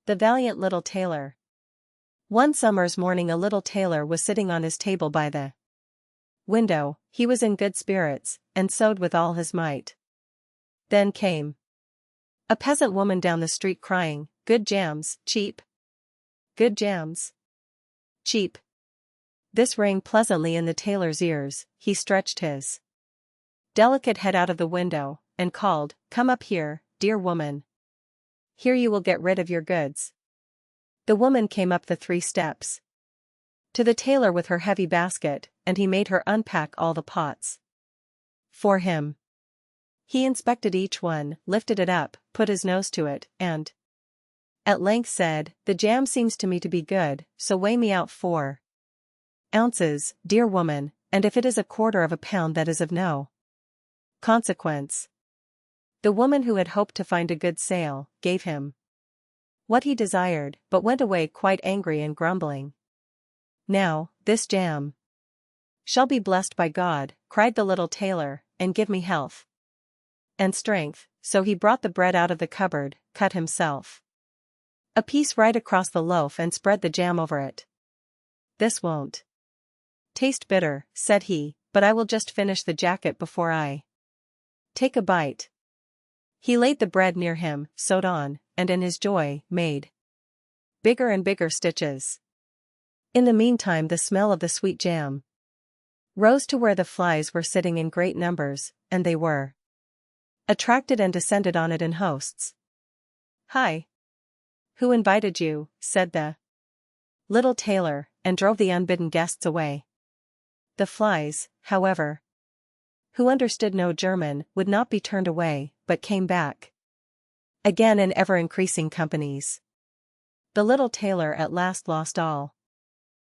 The Valiant Little Tailor. One summer's morning a little tailor was sitting on his table by the window. He was in good spirits, and sewed with all his might. Then came a peasant woman down the street crying, "Good jams, cheap! Good jams, cheap!" This rang pleasantly in the tailor's ears. He stretched his delicate head out of the window, and called, "Come up here, dear woman. Here you will get rid of your goods." The woman came up the 3 steps to the tailor with her heavy basket, and he made her unpack all the pots for him. He inspected each one, lifted it up, put his nose to it, and at length said, "The jam seems to me to be good, so weigh me out 4 ounces, dear woman, and if it is 1/4 of a pound that is of no consequence." The woman, who had hoped to find a good sale, gave him what he desired, but went away quite angry and grumbling. "Now, this jam shall be blessed by God," cried the little tailor, "and give me health and strength." So he brought the bread out of the cupboard, cut himself a piece right across the loaf and spread the jam over it. "This won't taste bitter," said he, "but I will just finish the jacket before I take a bite." He laid the bread near him, sewed on, and in his joy, made bigger and bigger stitches. In the meantime the smell of the sweet jam rose to where the flies were sitting in great numbers, and they were attracted and descended on it in hosts. "Hi! Who invited you?" said the little tailor, and drove the unbidden guests away. The flies, however, who understood no German, would not be turned away, but came back again in ever-increasing companies. The little tailor at last lost all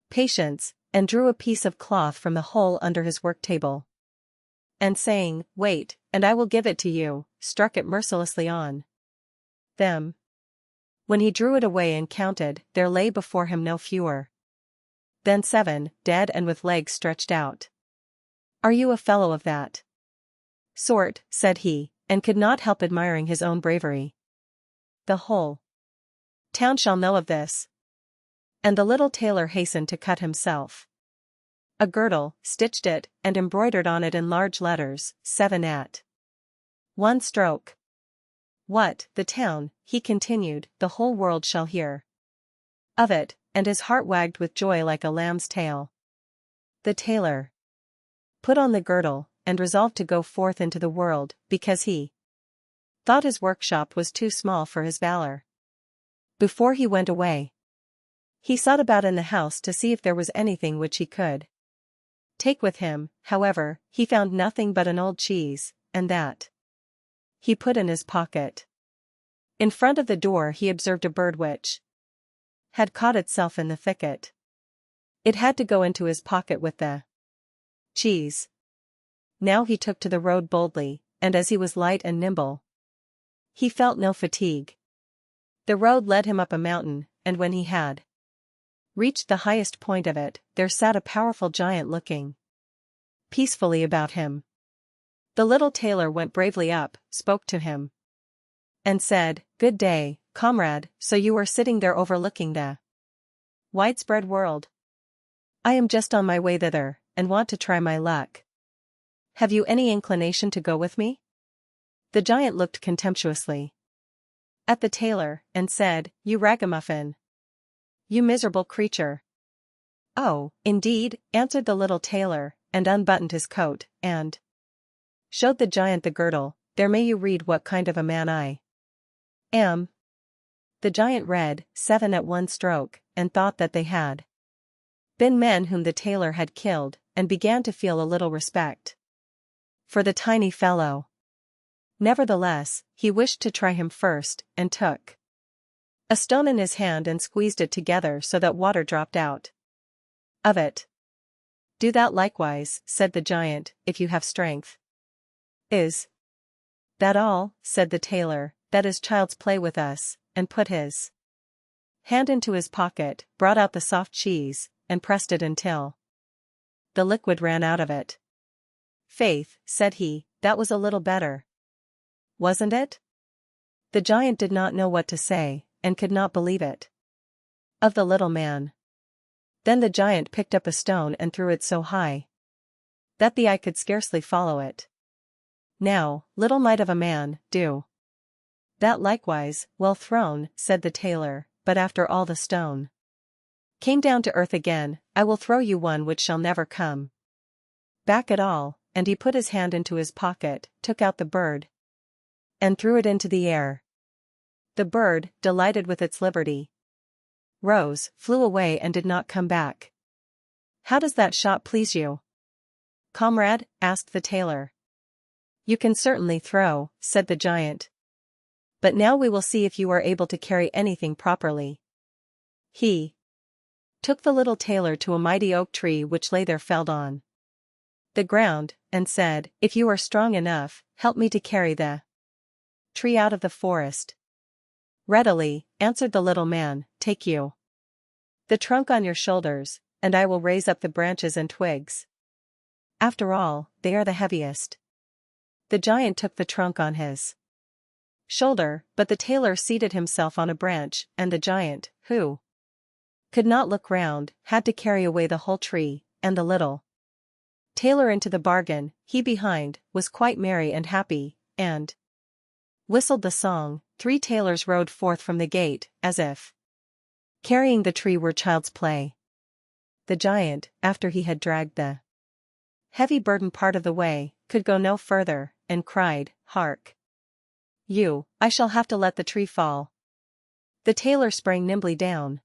patience, and drew a piece of cloth from the hole under his work-table, and saying, "Wait, and I will give it to you," struck it mercilessly on them. When he drew it away and counted, there lay before him no fewer than 7, dead and with legs stretched out. "Are you a fellow of that sort?" said he, and could not help admiring his own bravery. "The whole town shall know of this." And the little tailor hastened to cut himself a girdle, stitched it, and embroidered on it in large letters, 7 at 1 stroke. "What, the town," he continued, "the whole world shall hear of it," and his heart wagged with joy like a lamb's tail. The tailor put on the girdle, and resolved to go forth into the world, because he thought his workshop was too small for his valor. Before he went away, he sought about in the house to see if there was anything which he could take with him. However, he found nothing but an old cheese, and that he put in his pocket. In front of the door he observed a bird which had caught itself in the thicket. It had to go into his pocket with the cheese. Now he took to the road boldly, and as he was light and nimble, he felt no fatigue. The road led him up a mountain, and when he had reached the highest point of it, there sat a powerful giant looking peacefully about him. The little tailor went bravely up, spoke to him, and said, "Good day, comrade, so you are sitting there overlooking the widespread world? I am just on my way thither, and want to try my luck. Have you any inclination to go with me?" The giant looked contemptuously at the tailor, and said, "You ragamuffin! You miserable creature!" "Oh, indeed," answered the little tailor, and unbuttoned his coat, and showed the giant the girdle. "There may you read what kind of a man I am." The giant read, 7 at 1 stroke, and thought that they had been men whom the tailor had killed, and began to feel a little respect for the tiny fellow. Nevertheless, he wished to try him first, and took a stone in his hand and squeezed it together so that water dropped out of it. "Do that likewise," said the giant, "if you have strength." "Is that all?" said the tailor. "That is child's play with us," and put his hand into his pocket, brought out the soft cheese, and pressed it until the liquid ran out of it. "Faith," said he, "that was a little better, wasn't it?" The giant did not know what to say, and could not believe it. Of the little man. Then the giant picked up a stone and threw it so high that the eye could scarcely follow it. Now, little mite of a man, do that likewise. Well thrown, said the tailor, but after all the stone came down to earth again, I will throw you one which shall never come back at all. And he put his hand into his pocket, took out the bird, and threw it into the air. The bird, delighted with its liberty, rose, flew away and did not come back. How does that shot please you, comrade? Asked the tailor. You can certainly throw, said the giant. But now we will see if you are able to carry anything properly. He took the little tailor to a mighty oak tree which lay there felled on the ground, and said, If you are strong enough, help me to carry the tree out of the forest. Readily, answered the little man, take you the trunk on your shoulders, and I will raise up the branches and twigs. After all, they are the heaviest. The giant took the trunk on his shoulder, but the tailor seated himself on a branch, and the giant, who could not look round, had to carry away the whole tree, and the little tailor into the bargain. He behind, was quite merry and happy, and whistled the song. 3 tailors rode forth from the gate, as if carrying the tree were child's play. The giant, after he had dragged the heavy burden part of the way, could go no further, and cried, Hark! You, I shall have to let the tree fall. The tailor sprang nimbly down,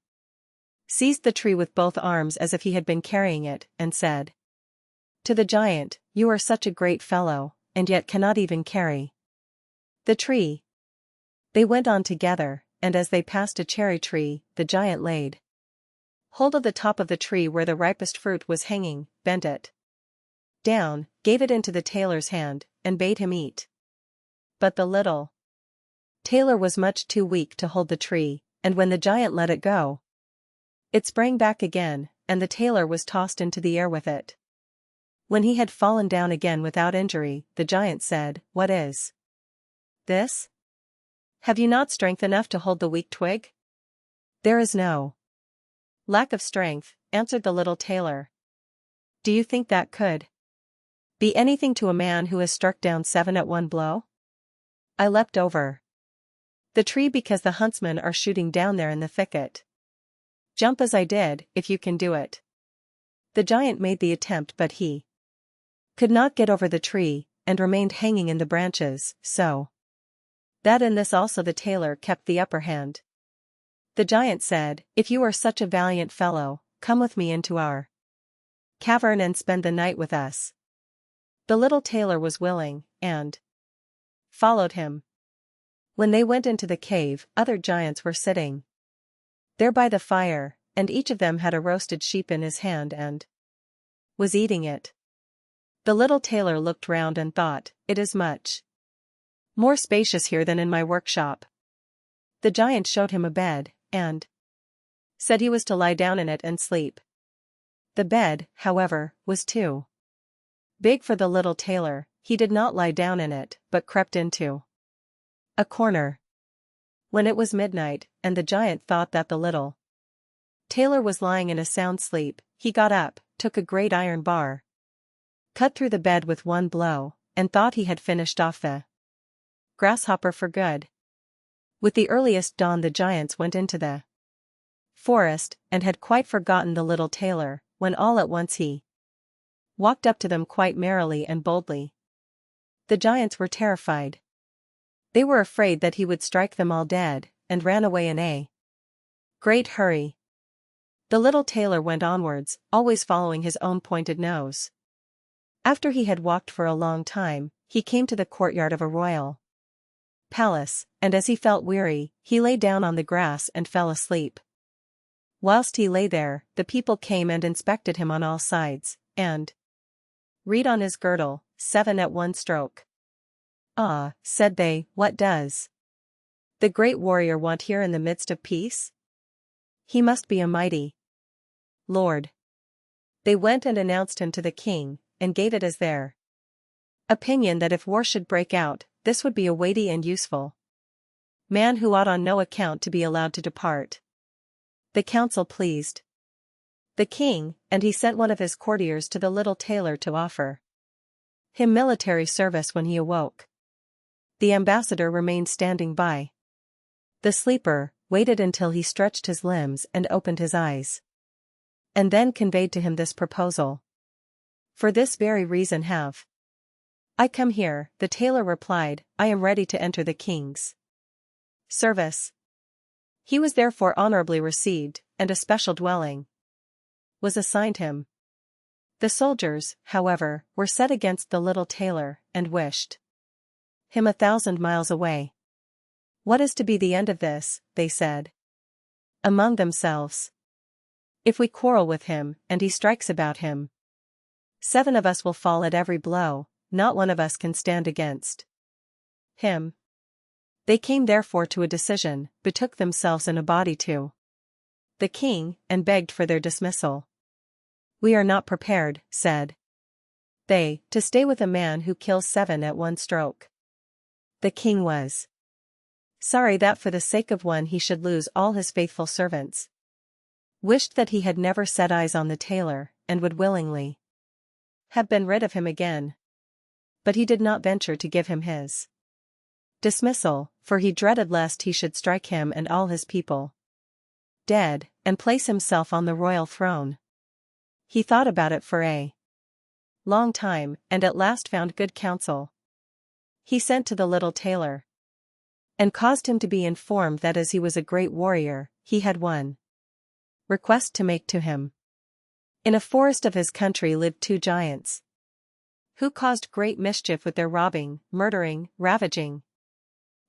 seized the tree with both arms as if he had been carrying it, and said to the giant, You are such a great fellow, and yet cannot even carry the tree. They went on together, and as they passed a cherry tree, the giant laid hold of the top of the tree where the ripest fruit was hanging, bent it down, gave it into the tailor's hand, and bade him eat. But the little tailor was much too weak to hold the tree, and when the giant let it go, it sprang back again, and the tailor was tossed into the air with it. When he had fallen down again without injury, the giant said, What is this? Have you not strength enough to hold the weak twig? There is no lack of strength, answered the little tailor. Do you think that could be anything to a man who has struck down 7 at one blow? I leapt over the tree because the huntsmen are shooting down there in the thicket. Jump as I did, if you can do it. The giant made the attempt, but he could not get over the tree, and remained hanging in the branches, so that in this also the tailor kept the upper hand. The giant said, If you are such a valiant fellow, come with me into our cavern and spend the night with us. The little tailor was willing, and followed him. When they went into the cave, other giants were sitting there by the fire, and each of them had a roasted sheep in his hand and was eating it. The little tailor looked round and thought, It is much more spacious here than in my workshop. The giant showed him a bed, and said he was to lie down in it and sleep. The bed, however, was too big for the little tailor. He did not lie down in it, but crept into a corner. When it was midnight, and the giant thought that the little tailor was lying in a sound sleep, he got up, took a great iron bar, cut through the bed with one blow, and thought he had finished off the grasshopper for good. With the earliest dawn the giants went into the forest, and had quite forgotten the little tailor, when all at once he walked up to them quite merrily and boldly. The giants were terrified. They were afraid that he would strike them all dead, and ran away in a great hurry. The little tailor went onwards, always following his own pointed nose. After he had walked for a long time, he came to the courtyard of a royal palace, and as he felt weary, he lay down on the grass and fell asleep. Whilst he lay there, the people came and inspected him on all sides, and read on his girdle, 7 at one stroke. Ah, said they, what does the great warrior want here in the midst of peace? He must be a mighty lord. They went and announced him to the king, and gave it as their opinion that if war should break out, this would be a weighty and useful man who ought on no account to be allowed to depart. The council pleased the king, and he sent one of his courtiers to the little tailor to offer him military service when he awoke. The ambassador remained standing by. The sleeper waited until he stretched his limbs and opened his eyes, and then conveyed to him this proposal. For this very reason have I come here, the tailor replied, I am ready to enter the king's service. He was therefore honorably received, and a special dwelling was assigned him. The soldiers, however, were set against the little tailor, and wished him 1,000 miles away. What is to be the end of this, they said among themselves. If we quarrel with him, and he strikes about him, 7 of us will fall at every blow, not one of us can stand against him. They came therefore to a decision, betook themselves in a body to the king, and begged for their dismissal. We are not prepared, said they, to stay with a man who kills 7 at one stroke. The king was sorry that for the sake of one he should lose all his faithful servants. Wished that he had never set eyes on the tailor, and would willingly have been rid of him again. But he did not venture to give him his dismissal, for he dreaded lest he should strike him and all his people dead, and place himself on the royal throne. He thought about it for a long time, and at last found good counsel. He sent to the little tailor, and caused him to be informed that as he was a great warrior, he had one request to make to him. In a forest of his country lived 2 giants, who caused great mischief with their robbing, murdering, ravaging,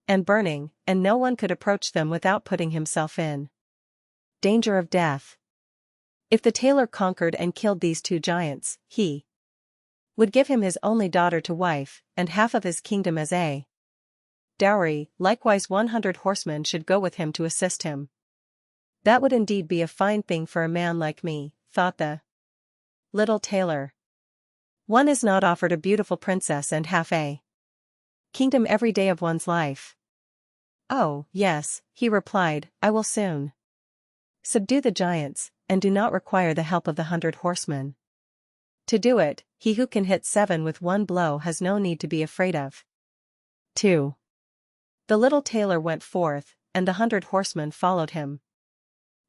and burning, and no one could approach them without putting himself in danger of death. If the tailor conquered and killed these 2 giants, he would give him his only daughter to wife, and half of his kingdom as a dowry. Likewise 100 horsemen should go with him to assist him. That would indeed be a fine thing for a man like me, thought the little tailor. One is not offered a beautiful princess and half a kingdom every day of one's life. Oh, yes, he replied, I will soon subdue the giants, and do not require the help of the 100 horsemen. To do it, he who can hit 7 with one blow has no need to be afraid of 2. The little tailor went forth, and the 100 horsemen followed him.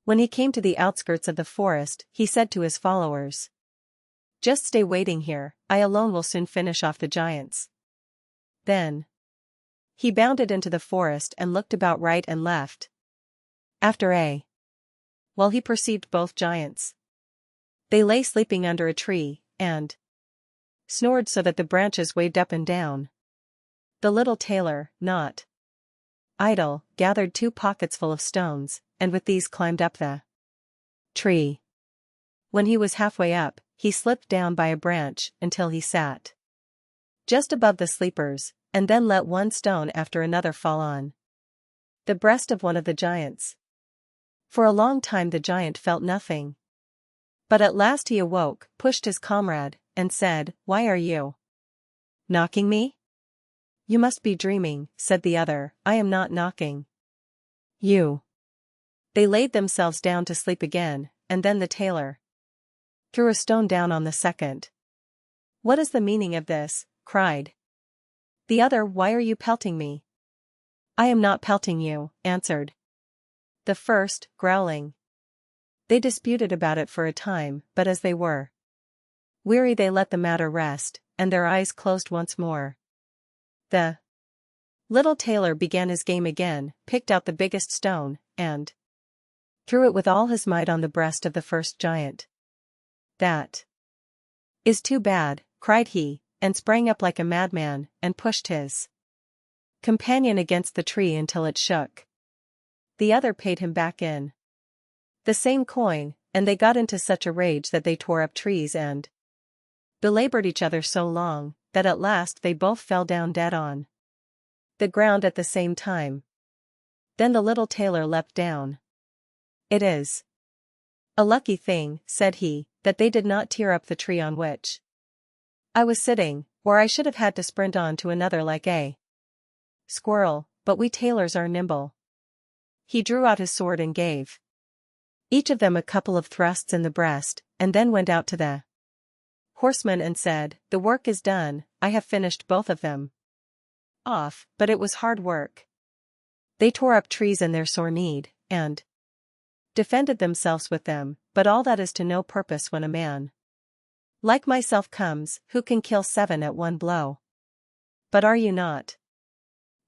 When he came to the outskirts of the forest, he said to his followers, Just stay waiting here, I alone will soon finish off the giants. Then he bounded into the forest and looked about right and left. After a while he perceived both giants. They lay sleeping under a tree, and snored so that the branches waved up and down. The little tailor, not idle, gathered 2 pockets full of stones, and with these climbed up the tree. When he was halfway up, he slipped down by a branch until he sat just above the sleepers, and then let one stone after another fall on the breast of one of the giants. For a long time the giant felt nothing. But at last he awoke, pushed his comrade, and said, Why are you knocking me? You must be dreaming, said the other, I am not knocking you. They laid themselves down to sleep again, and then the tailor threw a stone down on the second. What is the meaning of this? Cried the other, Why are you pelting me? I am not pelting you, answered the first, growling. They disputed about it for a time, but as they were weary they let the matter rest, and their eyes closed once more. The little tailor began his game again, picked out the biggest stone, and threw it with all his might on the breast of the first giant. That is too bad, cried he, and sprang up like a madman, and pushed his companion against the tree until it shook. The other paid him back in the same coin, and they got into such a rage that they tore up trees and belabored each other so long, that at last they both fell down dead on the ground at the same time. Then the little tailor leapt down. It is a lucky thing, said he, that they did not tear up the tree on which I was sitting, or I should have had to sprint on to another like a squirrel. but we tailors are nimble." He drew out his sword and gave each of them a couple of thrusts in the breast, and then went out to the horsemen and said, "The work is done, I have finished both of them off, but it was hard work. They tore up trees in their sore need, and defended themselves with them, but all that is to no purpose when a man like myself comes, who can kill 7 at one blow." "But are you not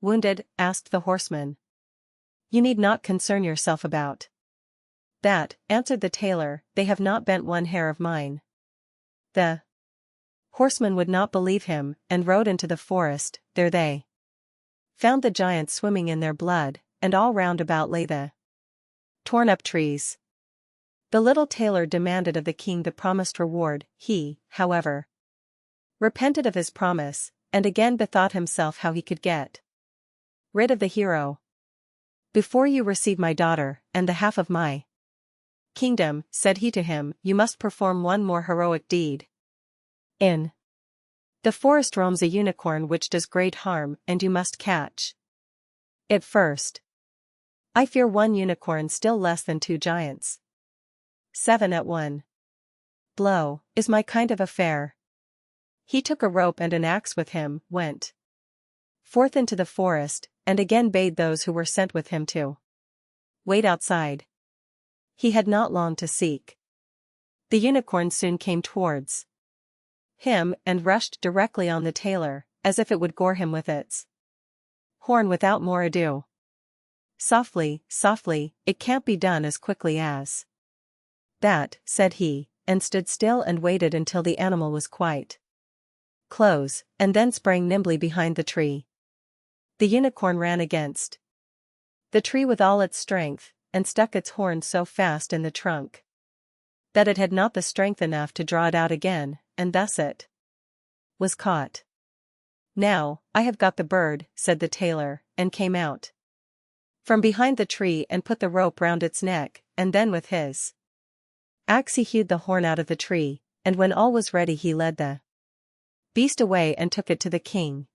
wounded?" asked the horseman. "You need not concern yourself about that," answered the tailor, "they have not bent one hair of mine." The horseman would not believe him, and rode into the forest. There they found the giants swimming in their blood, and all round about lay the torn-up trees. The little tailor demanded of the king the promised reward. He, however, repented of his promise, and again bethought himself how he could get rid of the hero. "Before you receive my daughter, and the half of my kingdom," said he to him, "you must perform one more heroic deed. In the forest roams a unicorn which does great harm, and you must catch it first. I fear one unicorn still less than 2 giants. 7 at one blow is my kind of affair." He took a rope and an axe with him, went forth into the forest, and again bade those who were sent with him to wait outside. He had not long to seek. The unicorn soon came towards him, and rushed directly on the tailor, as if it would gore him with its horn without more ado. "Softly, softly, it can't be done as quickly as that," said he, and stood still and waited until the animal was quite close, and then sprang nimbly behind the tree. The unicorn ran against the tree with all its strength, and stuck its horn so fast in the trunk that it had not the strength enough to draw it out again, and thus it was caught. "Now, I have got the bird," said the tailor, and came out from behind the tree and put the rope round its neck, and then with his axe he hewed the horn out of the tree, and when all was ready he led the beast away and took it to the king.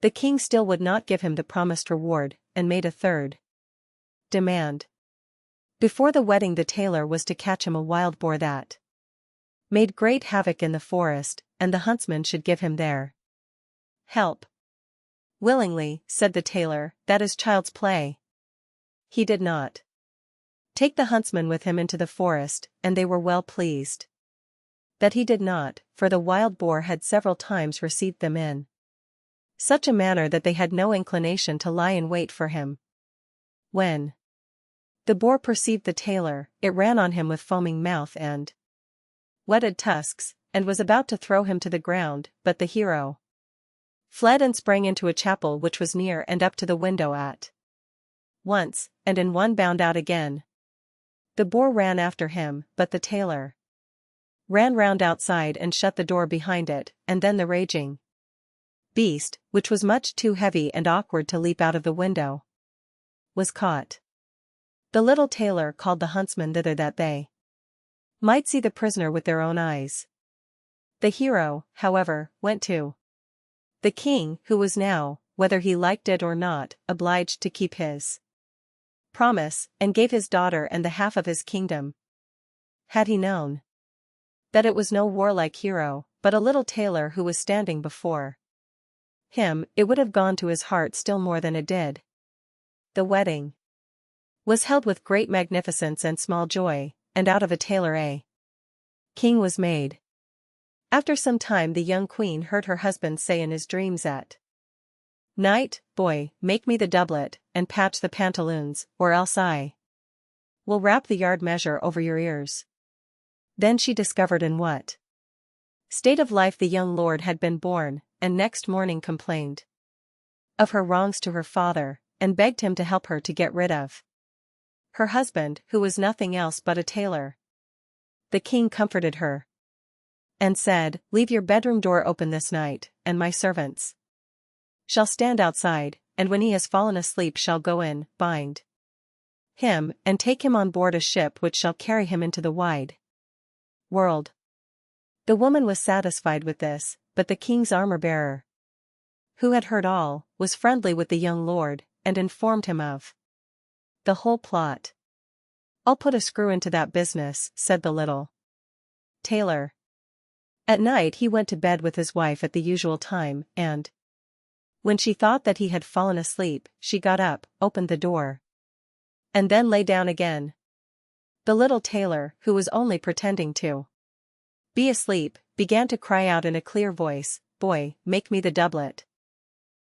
The king still would not give him the promised reward, and made a third demand. Before the wedding the tailor was to catch him a wild boar that made great havoc in the forest, and the huntsman should give him their help. "Willingly," said the tailor, "that is child's play." He did not take the huntsman with him into the forest, and they were well pleased that he did not, for the wild boar had several times received them in such a manner that they had no inclination to lie in wait for him. When the boar perceived the tailor, it ran on him with foaming mouth and whetted tusks, and was about to throw him to the ground, but the hero fled and sprang into a chapel which was near and up to the window at once, and in one bound out again. The boar ran after him, but the tailor ran round outside and shut the door behind it, and then the raging beast, which was much too heavy and awkward to leap out of the window, was caught. The little tailor called the huntsmen thither that they might see the prisoner with their own eyes. The hero, however, went to the king, who was now, whether he liked it or not, obliged to keep his promise, and gave his daughter and the half of his kingdom. Had he known that it was no warlike hero, but a little tailor who was standing before him, it would have gone to his heart still more than it did. The wedding was held with great magnificence and small joy, and out of a tailor a king was made. After some time the young queen heard her husband say in his dreams at night, "Boy, make me the doublet, and patch the pantaloons, or else I will wrap the yard measure over your ears." Then she discovered in what state of life the young lord had been born, and next morning complained of her wrongs to her father, and begged him to help her to get rid of her husband, who was nothing else but a tailor. The king comforted her and said, "Leave your bedroom door open this night, and my servants shall stand outside, and when he has fallen asleep shall go in, bind him, and take him on board a ship which shall carry him into the wide world." The woman was satisfied with this, but the king's armor-bearer, who had heard all, was friendly with the young lord, and informed him of the whole plot. "I'll put a screw into that business," said the little tailor. At night he went to bed with his wife at the usual time, and when she thought that he had fallen asleep, she got up, opened the door, and then lay down again. The little tailor, who was only pretending to be asleep, began to cry out in a clear voice, "Boy, make me the doublet,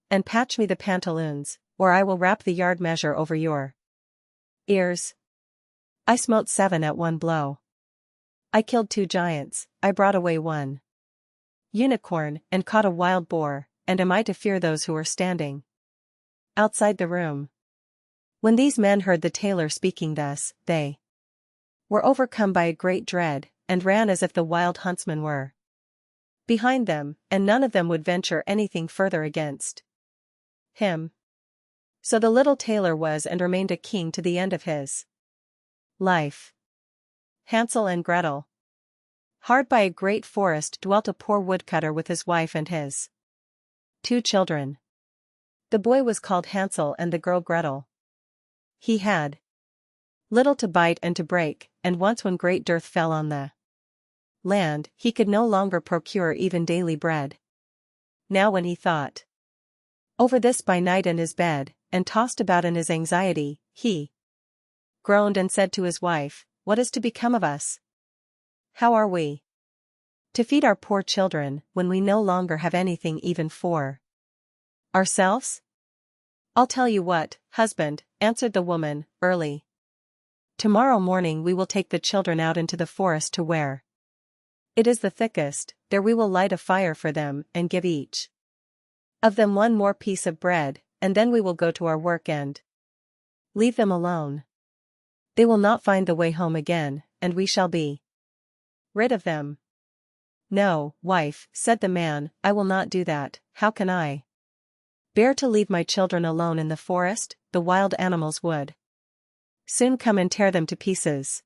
and patch me the pantaloons, or I will wrap the yard measure over your ears. I smote 7 at one blow. I killed 2 giants, I brought away 1 unicorn, and caught a wild boar, and am I to fear those who are standing outside the room?" When these men heard the tailor speaking thus, they were overcome by a great dread, and ran as if the wild huntsman were behind them, and none of them would venture anything further against him. So the little tailor was and remained a king to the end of his life. Hansel and Gretel. Hard by a great forest dwelt a poor woodcutter with his wife and his 2 children. The boy was called Hansel and the girl Gretel. He had little to bite and to break, and once when great dearth fell on the land, he could no longer procure even daily bread. Now when he thought over this by night in his bed, and tossed about in his anxiety, he groaned and said to his wife, "What is to become of us? How are we to feed our poor children, when we no longer have anything even for ourselves?" "I'll tell you what, husband," answered the woman, "early tomorrow morning we will take the children out into the forest to where it is the thickest, there we will light a fire for them and give each of them 1 more piece of bread, and then we will go to our work and leave them alone. They will not find the way home again, and we shall be rid of them." "No, wife," said the man, "I will not do that. How can I bear to leave my children alone in the forest? The wild animals would soon come and tear them to pieces."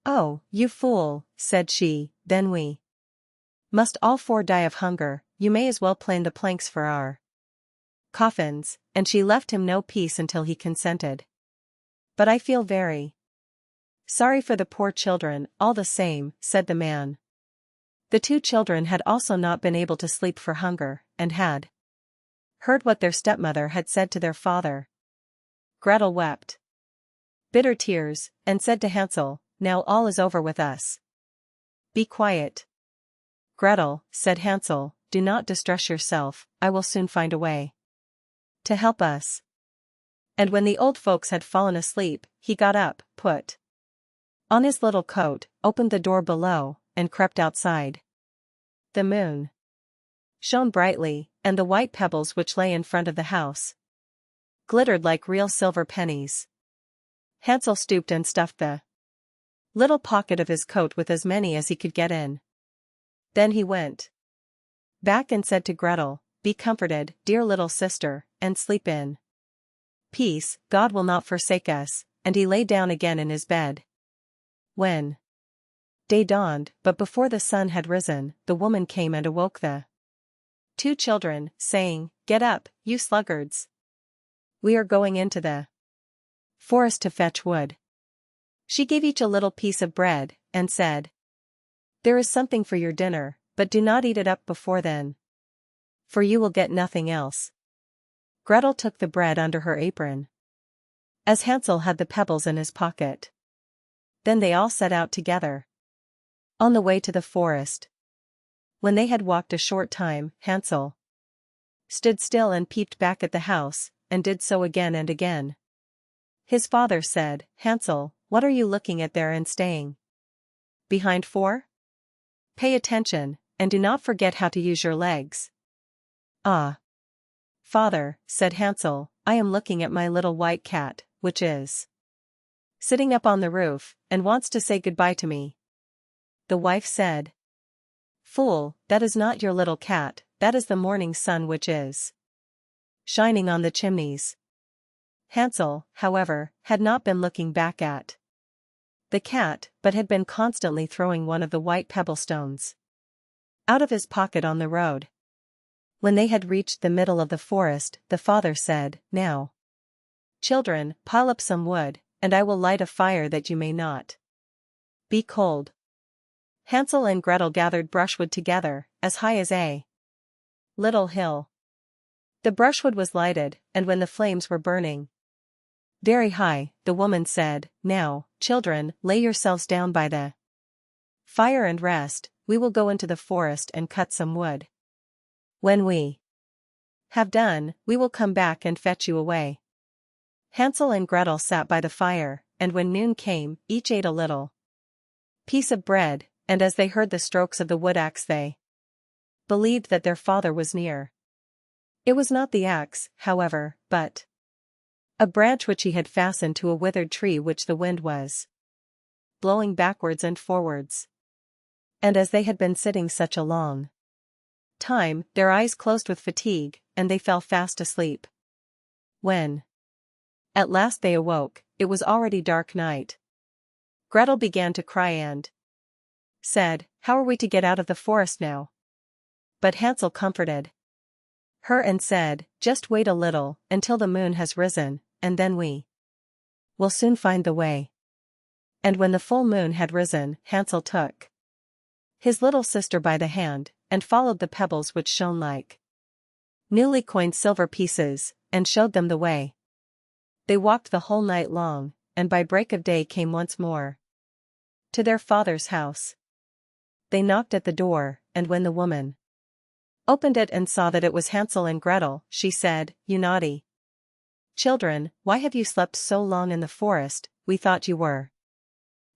"Oh, you fool," said she, "then we must all 4 die of hunger. You may as well plane the planks for our coffins," and she left him no peace until he consented. "But I feel very sorry for the poor children, all the same," said the man. The 2 children had also not been able to sleep for hunger, and had heard what their stepmother had said to their father. Gretel wept bitter tears, and said to Hansel, "Now all is over with us. Be quiet." "Gretel," said Hansel, "do not distress yourself, I will soon find a way to help us." And when the old folks had fallen asleep, he got up, put on his little coat, opened the door below, and crept outside. The moon shone brightly, and the white pebbles which lay in front of the house glittered like real silver pennies. Hansel stooped and stuffed the little pocket of his coat with as many as he could get in. Then he went back and said to Gretel, "Be comforted, dear little sister, and sleep in peace, God will not forsake us," and he lay down again in his bed. When day dawned, but before the sun had risen, the woman came and awoke the 2 children, saying, "Get up, you sluggards. We are going into the forest to fetch wood." She gave each a little piece of bread, and said, "There is something for your dinner, but do not eat it up before then, for you will get nothing else." Gretel took the bread under her apron, as Hansel had the pebbles in his pocket. Then they all set out together on the way to the forest. When they had walked a short time, Hansel stood still and peeped back at the house, and did so again and again. His father said, "Hansel, what are you looking at there and staying behind for? Pay attention, and do not forget how to use your legs." "Ah, father," said Hansel, "I am looking at my little white cat, which is sitting up on the roof, and wants to say goodbye to me." The wife said, "Fool, that is not your little cat, that is the morning sun which is shining on the chimneys." Hansel, however, had not been looking back at the cat, but had been constantly throwing one of the white pebble stones out of his pocket on the road. When they had reached the middle of the forest, the father said, "Now Children, pile up some wood, and I will light a fire that you may not be cold. Hansel and Gretel gathered brushwood together, as high as a little hill. The brushwood was lighted, and when the flames were burning very high, the woman said, "Now, children, lay yourselves down by the fire and rest. We will go into the forest and cut some wood. When we have done, we will come back and fetch you away." Hansel and Gretel sat by the fire, and when noon came, each ate a little piece of bread, and as they heard the strokes of the wood axe they believed that their father was near. It was not the axe, however, but a branch which he had fastened to a withered tree which the wind was blowing backwards and forwards. And as they had been sitting such a long time, their eyes closed with fatigue, and they fell fast asleep. When at last they awoke, it was already dark night. Gretel began to cry and said, "How are we to get out of the forest now?" But Hansel comforted her and said, "Just wait a little, until the moon has risen, and then we will soon find the way." And when the full moon had risen, Hansel took his little sister by the hand, and followed the pebbles which shone like newly coined silver pieces, and showed them the way. They walked the whole night long, and by break of day came once more to their father's house. They knocked at the door, and when the woman opened it and saw that it was Hansel and Gretel, she said, "You naughty children, why have you slept so long in the forest? We thought you were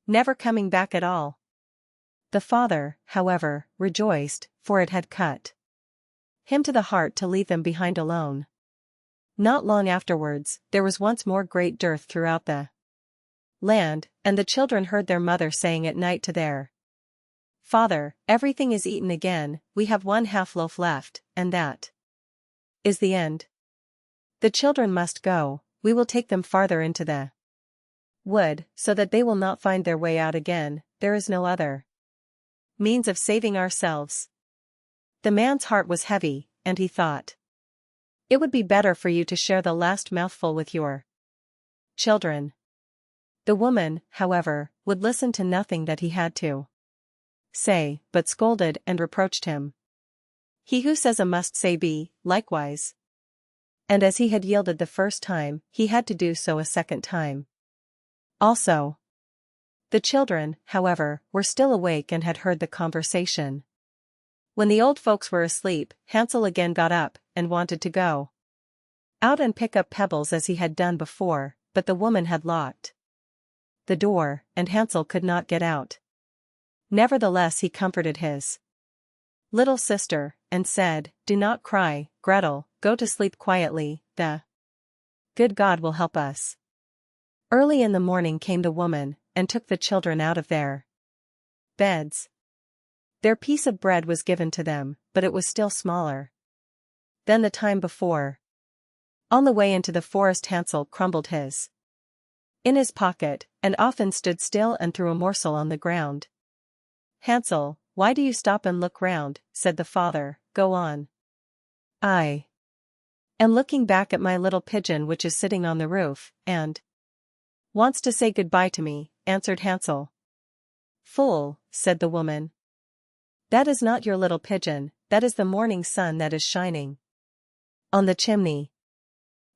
never coming back at all." The father, however, rejoiced, for it had cut him to the heart to leave them behind alone. Not long afterwards, there was once more great dearth throughout the land, and the children heard their mother saying at night to their father, "Everything is eaten again, we have 1/2 loaf left, and that is the end. The children must go, we will take them farther into the wood, so that they will not find their way out again. There is no other means of saving ourselves." The man's heart was heavy, and he thought, "It would be better for you to share the last mouthful with your children." The woman, however, would listen to nothing that he had to say, but scolded and reproached him. "He who says a must say B, likewise." And as he had yielded the first time, he had to do so a second time also. The children, however, were still awake and had heard the conversation. When the old folks were asleep, Hansel again got up, and wanted to go out and pick up pebbles as he had done before, but the woman had locked the door, and Hansel could not get out. Nevertheless he comforted his little sister, and said, "Do not cry, Gretel, go to sleep quietly, the good God will help us." Early in the morning came the woman, and took the children out of their beds. Their piece of bread was given to them, but it was still smaller than the time before. On the way into the forest Hansel crumbled his in his pocket, and often stood still and threw a morsel on the ground. "Hansel, why do you stop and look round?" said the father. "Go on." "I am looking back at my little pigeon which is sitting on the roof, and wants to say goodbye to me," answered Hansel. "Fool," said the woman. "That is not your little pigeon, that is the morning sun that is shining on the chimney."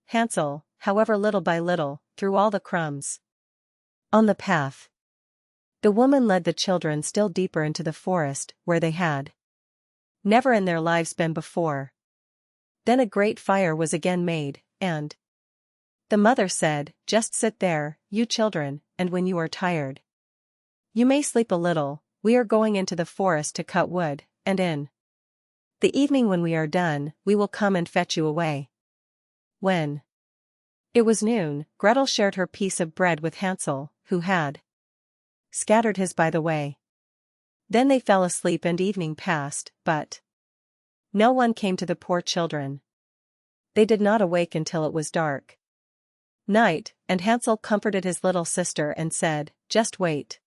Hansel, however, little by little, threw all the crumbs on the path. The woman led the children still deeper into the forest, where they had never in their lives been before. Then a great fire was again made, and the mother said, "Just sit there, you children, and when you are tired, you may sleep a little. We are going into the forest to cut wood, and in the evening when we are done, we will come and fetch you away." When it was noon, Gretel shared her piece of bread with Hansel, who had scattered his by the way. Then they fell asleep and evening passed, but no one came to the poor children. They did not awake until it was dark night, and Hansel comforted his little sister and said, "Just wait,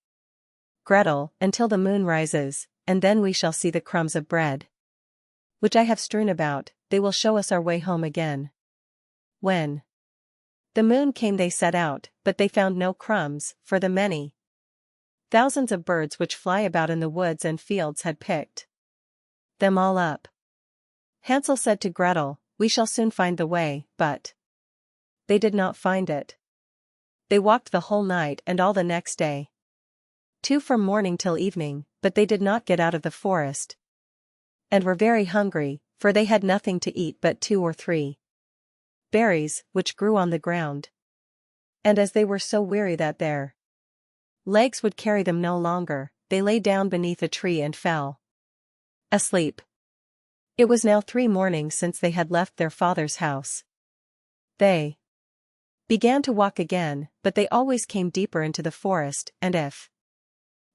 Gretel, until the moon rises, and then we shall see the crumbs of bread which I have strewn about, they will show us our way home again." When The moon came, they set out, but they found no crumbs, for the many thousands of birds which fly about in the woods and fields had picked them all up. Hansel said to Gretel, "We shall soon find the way," but they did not find it. They walked the whole night and all the next day, too, from morning till evening, but they did not get out of the forest, and were very hungry, for they had nothing to eat but 2 or 3 berries, which grew on the ground. And as they were so weary that their legs would carry them no longer, they lay down beneath a tree and fell asleep. It was now 3 mornings since they had left their father's house. They began to walk again, but they always came deeper into the forest, and if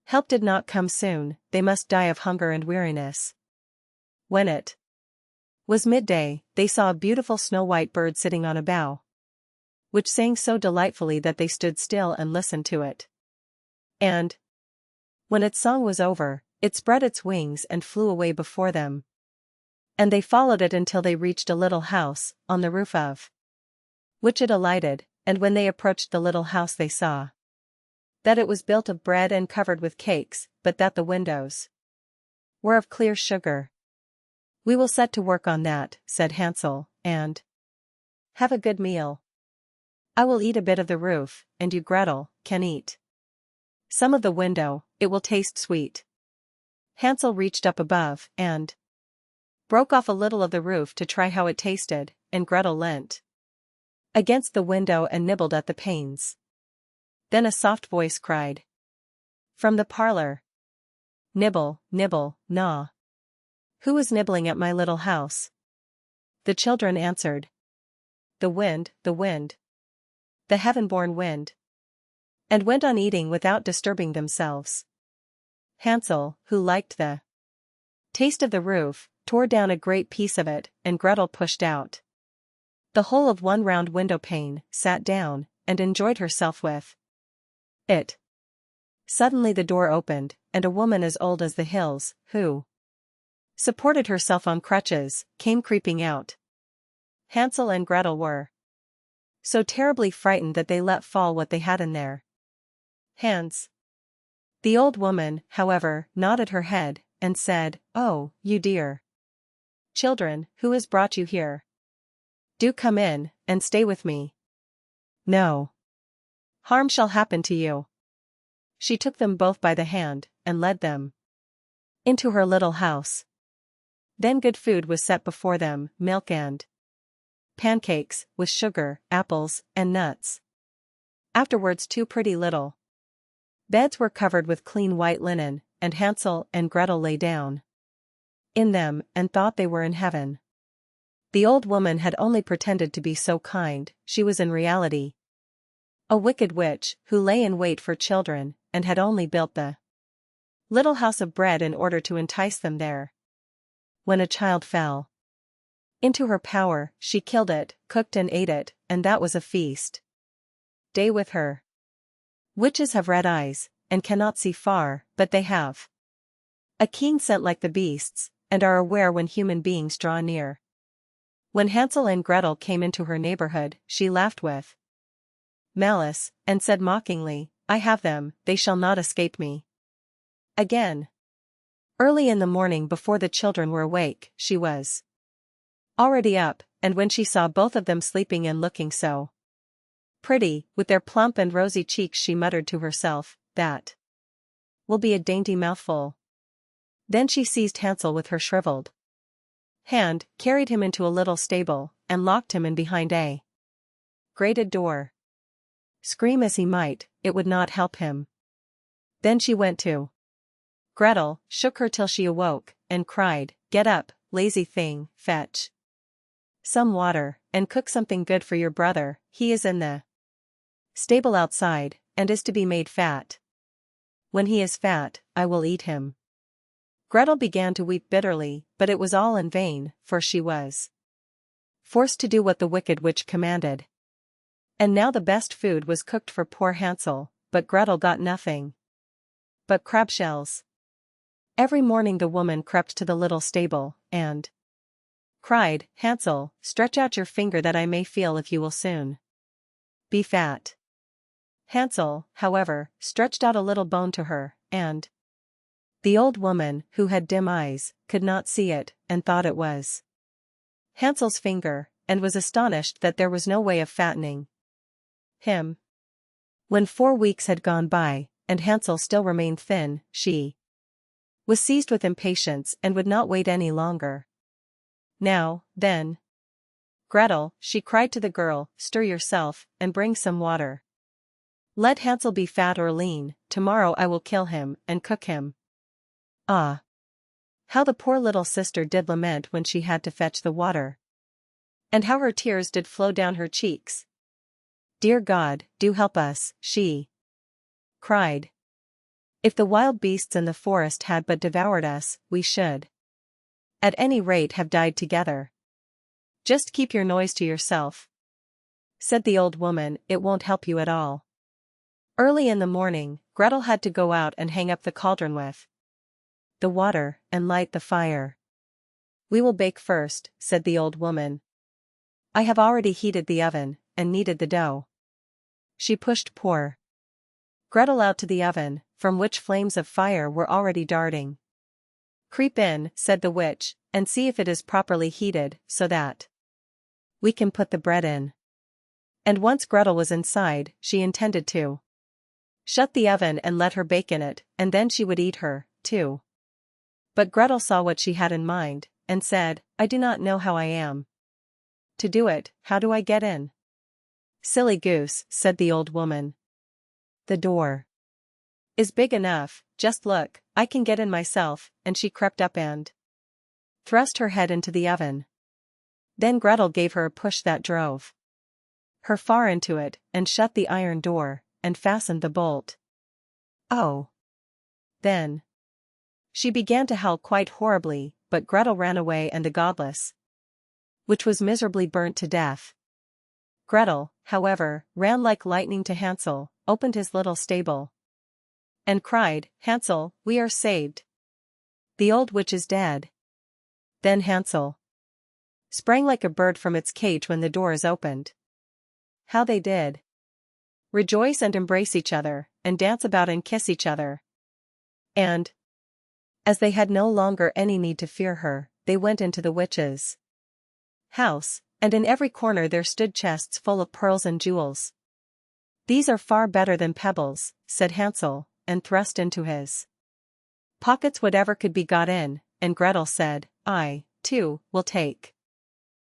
help did not come soon, they must die of hunger and weariness. When it was midday, they saw a beautiful snow-white bird sitting on a bough, which sang so delightfully that they stood still and listened to it. And when its song was over, it spread its wings and flew away before them. And they followed it until they reached a little house, on the roof of which it alighted, and when they approached the little house they saw that it was built of bread and covered with cakes, but that the windows were of clear sugar. "We will set to work on that," said Hansel, "and have a good meal. I will eat a bit of the roof, and you, Gretel, can eat some of the window, it will taste sweet." Hansel reached up above, and broke off a little of the roof to try how it tasted, and Gretel leant against the window and nibbled at the panes. Then a soft voice cried from the parlor, "Nibble, nibble, gnaw. Who is nibbling at my little house?" The children answered, the wind, the heaven-born wind," and went on eating without disturbing themselves. Hansel, who liked the taste of the roof, tore down a great piece of it, and Gretel pushed out the whole of one round window pane, sat down, and enjoyed herself with it. Suddenly the door opened, and a woman as old as the hills, who supported herself on crutches, came creeping out. Hansel and Gretel were so terribly frightened that they let fall what they had in their hands. The old woman, however, nodded her head, and said, "Oh, you dear children, who has brought you here? Do come in, and stay with me. No harm shall happen to you." She took them both by the hand, and led them into her little house. Then good food was set before them, milk and pancakes, with sugar, apples, and nuts. Afterwards 2 pretty little beds were covered with clean white linen, and Hansel and Gretel lay down in them, and thought they were in heaven. The old woman had only pretended to be so kind, she was in reality a wicked witch, who lay in wait for children, and had only built the little house of bread in order to entice them there. When a child fell into her power, she killed it, cooked and ate it, and that was a feast day with her. Witches have red eyes, and cannot see far, but they have a keen scent like the beasts, and are aware when human beings draw near. When Hansel and Gretel came into her neighborhood, she laughed with malice, and said mockingly, "I have them, they shall not escape me." Again, early in the morning, before the children were awake, she was already up, and when she saw both of them sleeping and looking so pretty, with their plump and rosy cheeks, she muttered to herself, "That will be a dainty mouthful." Then she seized Hansel with her shriveled hand, carried him into a little stable, and locked him in behind a grated door. Scream as he might, it would not help him. Then she went to Gretel, shook her till she awoke, and cried, "Get up, lazy thing, fetch some water, and cook something good for your brother, he is in the stable outside, and is to be made fat. When he is fat, I will eat him." Gretel began to weep bitterly, but it was all in vain, for she was forced to do what the wicked witch commanded. And now the best food was cooked for poor Hansel, but Gretel got nothing but crab shells. Every morning the woman crept to the little stable, and cried, "Hansel, stretch out your finger that I may feel if you will soon be fat. Hansel, however, stretched out a little bone to her, and the old woman, who had dim eyes, could not see it, and thought it was Hansel's finger, and was astonished that there was no way of fattening him. When 4 weeks had gone by, and Hansel still remained thin, she was seized with impatience and would not wait any longer. Now, then, Gretel, she cried to the girl, stir yourself, and bring some water. Let Hansel be fat or lean, tomorrow I will kill him, and cook him. Ah! How the poor little sister did lament when she had to fetch the water. And how her tears did flow down her cheeks. Dear God, do help us, she cried. If the wild beasts in the forest had but devoured us, we should at any rate have died together. Just keep your noise to yourself, said the old woman, it won't help you at all. Early in the morning, Gretel had to go out and hang up the cauldron with the water, and light the fire. We will bake first, said the old woman. I have already heated the oven, and kneaded the dough. She pushed poor Gretel out to the oven, from which flames of fire were already darting. Creep in, said the witch, and see if it is properly heated, so that we can put the bread in. And once Gretel was inside, she intended to shut the oven and let her bake in it, and then she would eat her, too. But Gretel saw what she had in mind, and said, I do not know how I am to do it, how do I get in? Silly goose, said the old woman. The door is big enough, just look, I can get in myself, and she crept up and thrust her head into the oven. Then Gretel gave her a push that drove her far into it, and shut the iron door, and fastened the bolt. Oh! Then she began to howl quite horribly, but Gretel ran away, and the godless witch was miserably burnt to death. Gretel, however, ran like lightning to Hansel, opened his little stable, and cried, Hansel, we are saved. The old witch is dead. Then Hansel sprang like a bird from its cage when the door is opened. How they did rejoice and embrace each other, and dance about and kiss each other. And, as they had no longer any need to fear her, they went into the witch's house, and in every corner there stood chests full of pearls and jewels. These are far better than pebbles, said Hansel, and thrust into his pockets whatever could be got in, and Gretel said, I, too, will take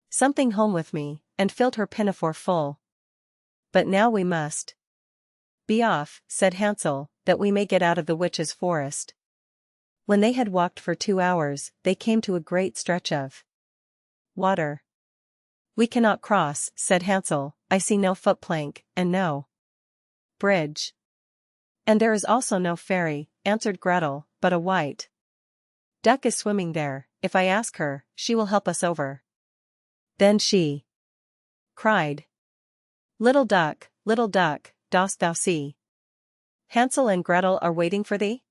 something home with me, and filled her pinafore full. But now we must be off, said Hansel, that we may get out of the witch's forest. When they had walked for 2 hours, they came to a great stretch of water. We cannot cross, said Hansel, I see no footplank, and no bridge. And there is also no ferry, answered Gretel, but a white duck is swimming there, if I ask her, she will help us over. Then she cried, little duck, dost thou see? Hansel and Gretel are waiting for thee?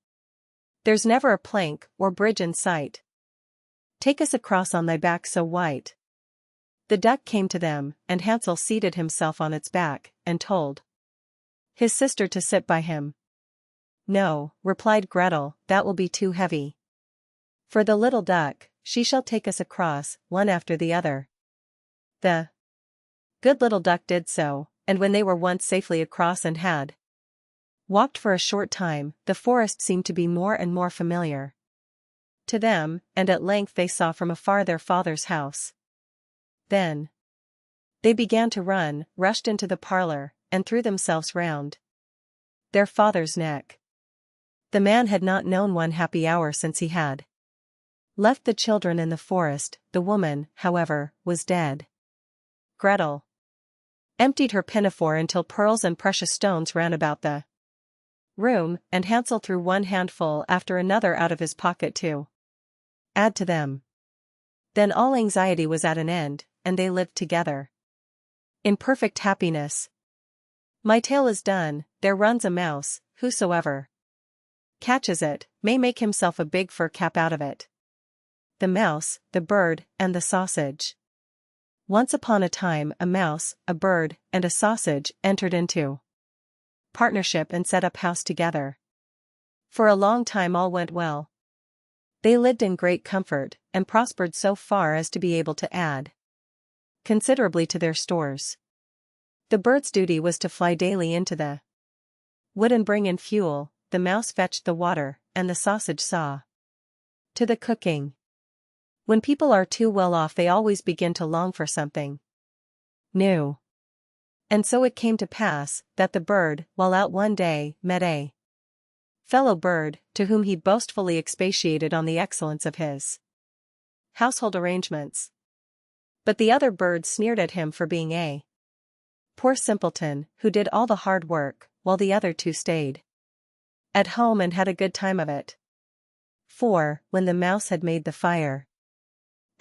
There's never a plank or bridge in sight. Take us across on thy back so white. The duck came to them, and Hansel seated himself on its back, and told his sister to sit by him. No, replied Gretel, that will be too heavy for the little duck, she shall take us across, one after the other. The good little duck did so, and when they were once safely across and had walked for a short time, the forest seemed to be more and more familiar to them, and at length they saw from afar their father's house. Then they began to run, rushed into the parlor, and threw themselves round their father's neck. The man had not known one happy hour since he had left the children in the forest. The woman, however, was dead. Gretel emptied her pinafore until pearls and precious stones ran about the room, and Hansel threw one handful after another out of his pocket to add to them. Then all anxiety was at an end, and they lived together in perfect happiness. My tale is done. There runs a mouse, whosoever catches it, may make himself a big fur cap out of it. The mouse, the bird, and the sausage. Once upon a time a mouse, a bird, and a sausage entered into partnership and set up house together. For a long time all went well. They lived in great comfort, and prospered so far as to be able to add considerably to their stores. The bird's duty was to fly daily into the wood and bring in fuel, the mouse fetched the water, and the sausage saw to the cooking. When people are too well off they always begin to long for something new. And so it came to pass that the bird, while out one day, met a fellow bird, to whom he boastfully expatiated on the excellence of his household arrangements. But the other bird sneered at him for being a poor simpleton, who did all the hard work, while the other two stayed at home and had a good time of it. For, when the mouse had made the fire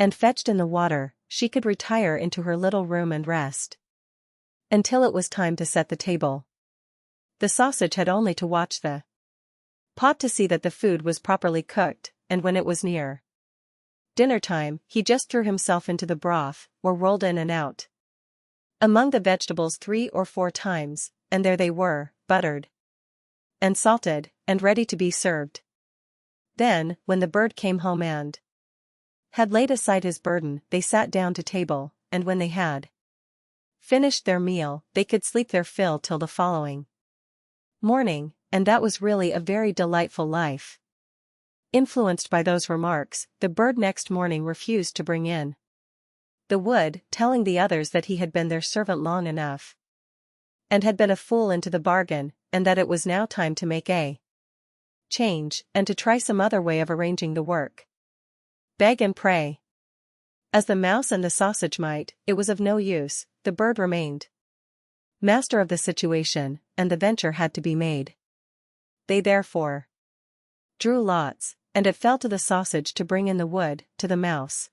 and fetched in the water, she could retire into her little room and rest until it was time to set the table. The sausage had only to watch the pot to see that the food was properly cooked, and when it was near dinner time, he just threw himself into the broth, or rolled in and out among the vegetables 3 or 4 times, and there they were, buttered and salted, and ready to be served. Then, when the bird came home and had laid aside his burden, they sat down to table, and when they had finished their meal, they could sleep their fill till the following morning, and that was really a very delightful life. Influenced by those remarks, the bird next morning refused to bring in the wood, telling the others that he had been their servant long enough, and had been a fool into the bargain, and that it was now time to make a change, and to try some other way of arranging the work. Beg and pray as the mouse and the sausage might, it was of no use. The bird remained master of the situation, and the venture had to be made. They therefore drew lots, and it fell to the sausage to bring in the wood, to the mouse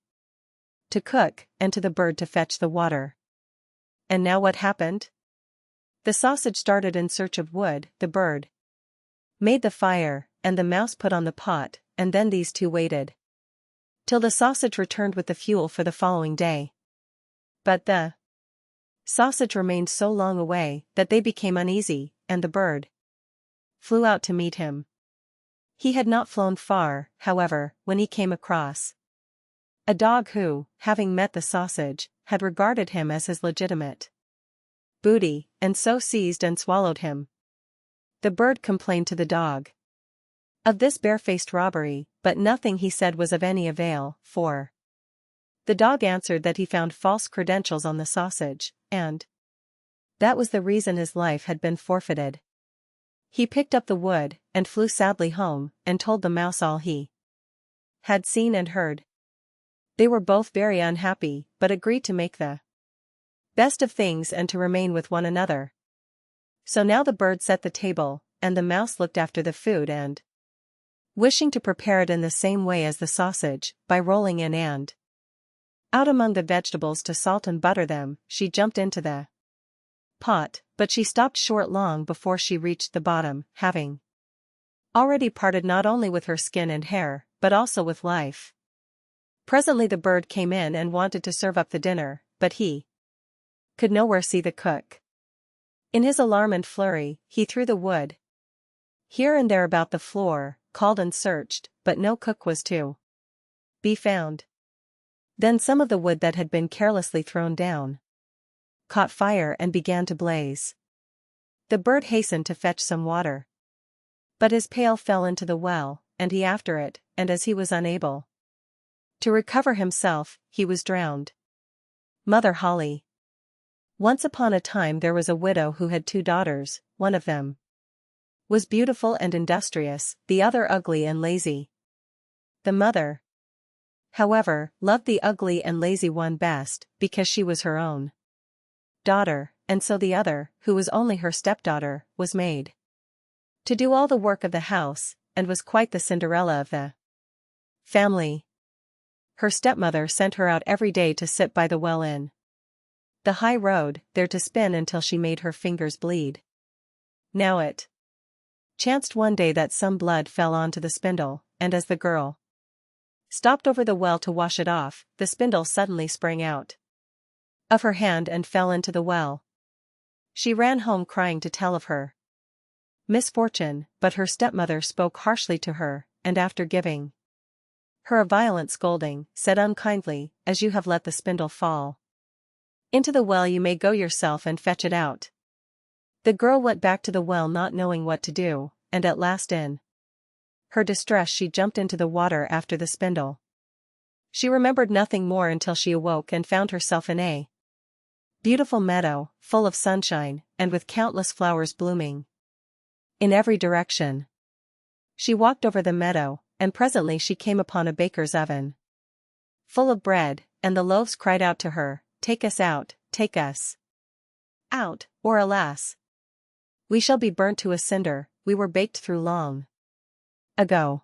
to cook, and to the bird to fetch the water. And now what happened? The sausage started in search of wood, the bird made the fire, and the mouse put on the pot, and then these two waited till the sausage returned with the fuel for the following day. But the sausage remained so long away that they became uneasy, and the bird flew out to meet him. He had not flown far, however, when he came across a dog who, having met the sausage, had regarded him as his legitimate booty, and so seized and swallowed him. The bird complained to the dog of this barefaced robbery, but nothing he said was of any avail, for the dog answered that he found false credentials on the sausage, and that was the reason his life had been forfeited. He picked up the wood, and flew sadly home, and told the mouse all he had seen and heard. They were both very unhappy, but agreed to make the best of things and to remain with one another. So now the bird set the table, and the mouse looked after the food, and, wishing to prepare it in the same way as the sausage, by rolling in and out among the vegetables to salt and butter them, she jumped into the pot, but she stopped short long before she reached the bottom, having already parted not only with her skin and hair, but also with life. Presently the bird came in and wanted to serve up the dinner, but he could nowhere see the cook. In his alarm and flurry, he threw the wood here and there about the floor, called and searched, but no cook was to be found. Then some of the wood that had been carelessly thrown down caught fire and began to blaze. The bird hastened to fetch some water, but his pail fell into the well, and he after it, and as he was unable to recover himself, he was drowned. Mother Holly. Once upon a time there was a widow who had 2 daughters. One of them was beautiful and industrious, the other ugly and lazy. The mother, however, loved the ugly and lazy one best, because she was her own daughter, and so the other, who was only her stepdaughter, was made to do all the work of the house, and was quite the Cinderella of the family. Her stepmother sent her out every day to sit by the well in the high road, there to spin until she made her fingers bleed. Now it chanced one day that some blood fell onto the spindle, and as the girl stopped over the well to wash it off, the spindle suddenly sprang out. of her hand and fell into the well. She ran home crying to tell of her misfortune, but her stepmother spoke harshly to her, and after giving her a violent scolding, said unkindly, "As you have let the spindle fall into the well, you may go yourself and fetch it out." The girl went back to the well not knowing what to do, and at last in her distress she jumped into the water after the spindle. She remembered nothing more until she awoke and found herself in a beautiful meadow, full of sunshine, and with countless flowers blooming in every direction. She walked over the meadow, and presently she came upon a baker's oven full of bread, and the loaves cried out to her, take us out, or alas, we shall be burnt to a cinder, we were baked through long ago."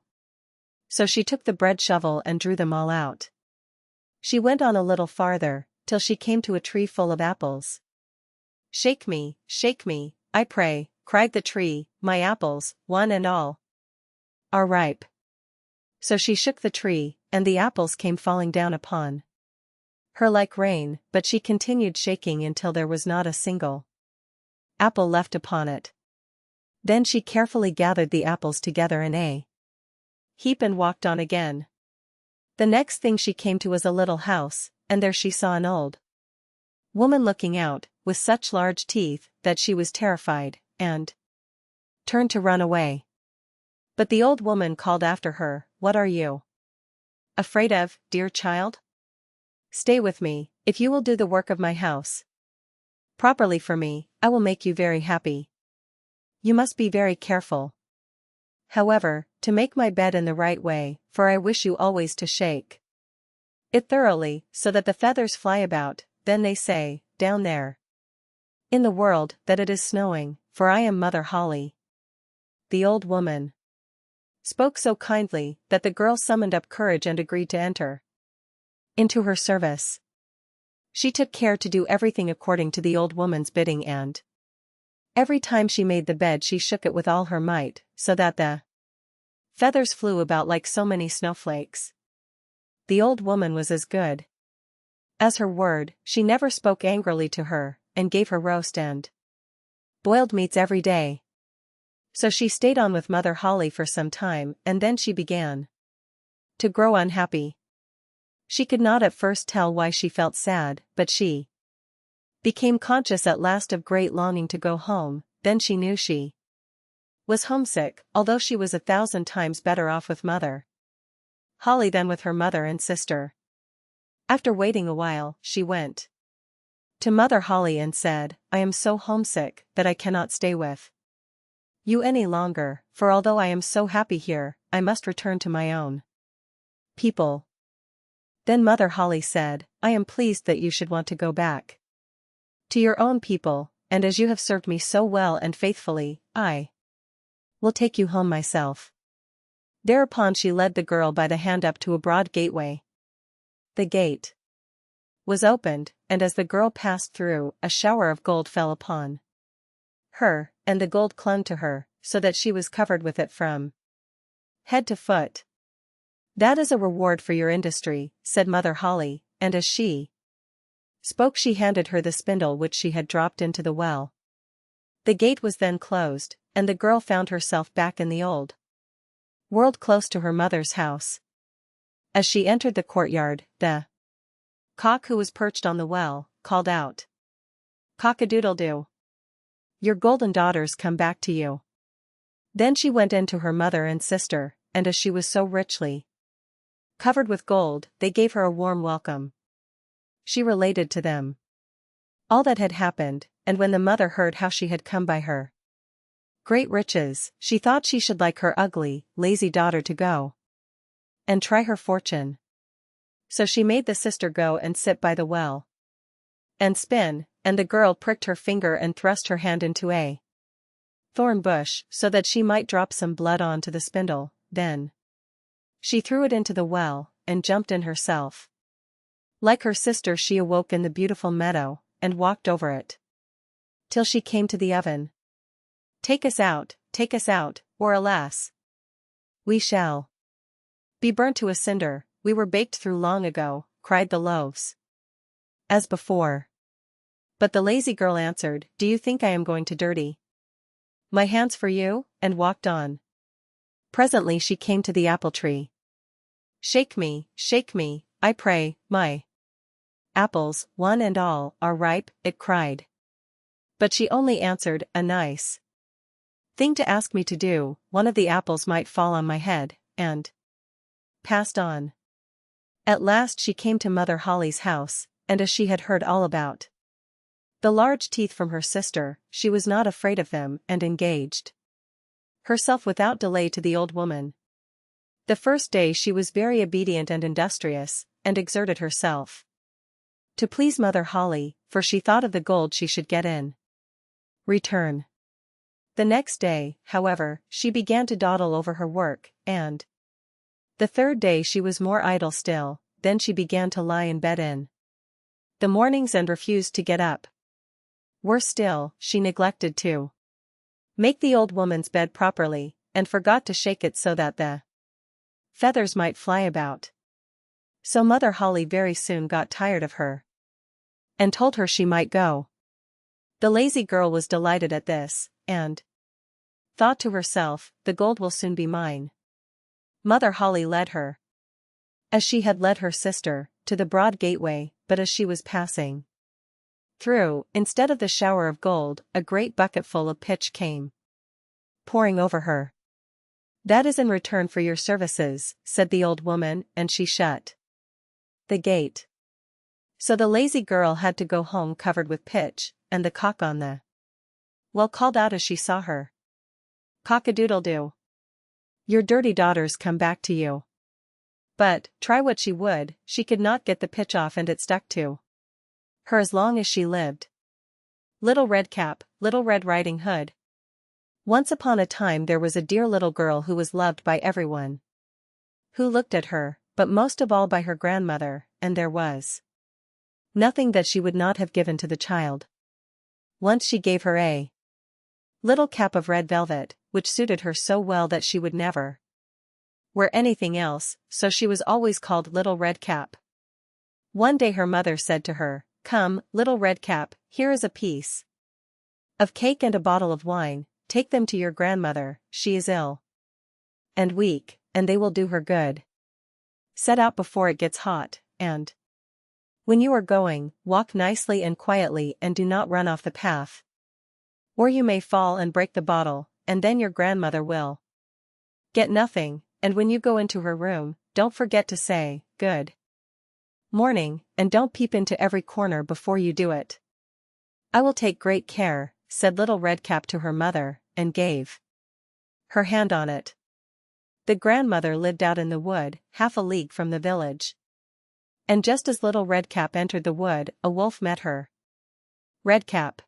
So she took the bread shovel and drew them all out. She went on a little farther, till she came to a tree full of apples. shake me, I pray," cried the tree, "my apples, one and all, are ripe." So she shook the tree, and the apples came falling down upon her like rain, but she continued shaking until there was not a single apple left upon it. Then she carefully gathered the apples together in a heap and walked on again. The next thing she came to was a little house, and there she saw an old woman looking out, with such large teeth, that she was terrified, and turned to run away. But the old woman called after her, "What are you afraid of, dear child? Stay with me, if you will do the work of my house properly for me, I will make you very happy. You must be very careful, however, to make my bed in the right way, for I wish you always to shake it thoroughly, so that the feathers fly about, then they say, down there in the world, that it is snowing, for I am Mother Holly." The old woman spoke so kindly, that the girl summoned up courage and agreed to enter into her service. She took care to do everything according to the old woman's bidding, and every time she made the bed she shook it with all her might, so that the feathers flew about like so many snowflakes. The old woman was as good as her word. She never spoke angrily to her, and gave her roast and boiled meats every day. So she stayed on with Mother Holly for some time, and then she began to grow unhappy. She could not at first tell why she felt sad, but she became conscious at last of great longing to go home. Then she knew she was homesick, although she was 1,000 times better off with Mother Holly than with her mother and sister. After waiting a while, she went to Mother Holly and said, "I am so homesick that I cannot stay with you any longer, for although I am so happy here, I must return to my own people." Then Mother Holly said, "I am pleased that you should want to go back to your own people, and as you have served me so well and faithfully, I will take you home myself." Thereupon she led the girl by the hand up to a broad gateway. The gate was opened, and as the girl passed through, a shower of gold fell upon her, and the gold clung to her, so that she was covered with it from head to foot. "That is a reward for your industry," said Mother Holly, and as she spoke she handed her the spindle which she had dropped into the well. The gate was then closed, and the girl found herself back in the old world close to her mother's house. As she entered the courtyard, the cock who was perched on the well called out, "Cock-a-doodle-doo! Your golden daughters come back to you." Then she went in to her mother and sister, and as she was so richly covered with gold, they gave her a warm welcome. She related to them all that had happened, and when the mother heard how she had come by her great riches, she thought she should like her ugly, lazy daughter to go and try her fortune. So she made the sister go and sit by the well and spin, and the girl pricked her finger and thrust her hand into a thorn bush, so that she might drop some blood on to the spindle. Then she threw it into the well, and jumped in herself. Like her sister she awoke in the beautiful meadow, and walked over it till she came to the oven. Take us out, or alas, we shall be burnt to a cinder, we were baked through long ago," cried the loaves. As before, But the lazy girl answered, "Do you think I am going to dirty my hands for you?" and walked on. Presently she came to the apple tree. Shake me, I pray, my apples, one and all, are ripe," it cried. But she only answered, "A nice thing to ask me to do, one of the apples might fall on my head," and passed on. At last she came to Mother Holly's house, and as she had heard all about the large teeth from her sister, she was not afraid of them and engaged herself without delay to the old woman. The first day she was very obedient and industrious, and exerted herself to please Mother Holly, for she thought of the gold she should get in return. The next day, however, she began to dawdle over her work, and the third day she was more idle still. Then she began to lie in bed in the mornings and refused to get up. Worse still, she neglected to make the old woman's bed properly, and forgot to shake it so that the feathers might fly about. So Mother Holly very soon got tired of her and told her she might go. The lazy girl was delighted at this, and thought to herself, "The gold will soon be mine." Mother Holly led her, as she had led her sister, to the broad gateway, but as she was passing through, instead of the shower of gold, a great bucketful of pitch came pouring over her. "That is in return for your services," said the old woman, and she shut the gate. So the lazy girl had to go home covered with pitch, and the cock on the well called out as she saw her, "Cock-a-doodle-doo. Your dirty daughter's come back to you." But, try what she would, she could not get the pitch off, and it stuck to her as long as she lived. Little Red Cap, Little Red Riding Hood. Once upon a time there was a dear little girl who was loved by everyone who looked at her, but most of all by her grandmother, and there was nothing that she would not have given to the child. Once she gave her a little cap of red velvet, which suited her so well that she would never wear anything else, so she was always called Little Red Cap. One day her mother said to her, "Come, Little Red Cap, here is a piece of cake and a bottle of wine. Take them to your grandmother, she is ill and weak, and they will do her good. Set out before it gets hot, and when you are going, walk nicely and quietly and do not run off the path, or you may fall and break the bottle, and then your grandmother will get nothing, and when you go into her room, don't forget to say, 'Good morning,' and don't peep into every corner before you do it." "I will take great care," said Little Red Cap to her mother, and gave her hand on it. The grandmother lived out in the wood, half a league from the village. And just as Little Red Cap entered the wood, a wolf met her. Red Cap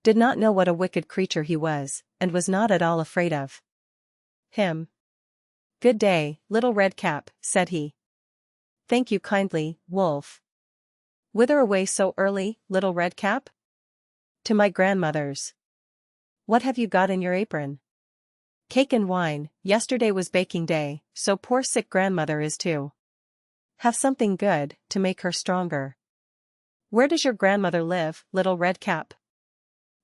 did not know what a wicked creature he was, and was not at all afraid of him. "Good day, Little Red Cap," said he. "Thank you kindly, Wolf." "Whither away so early, Little Red Cap?" "To my grandmother's." "What have you got in your apron?" "Cake and wine. Yesterday was baking day, so poor sick grandmother is to have something good, to make her stronger." "Where does your grandmother live, Little Red Cap?"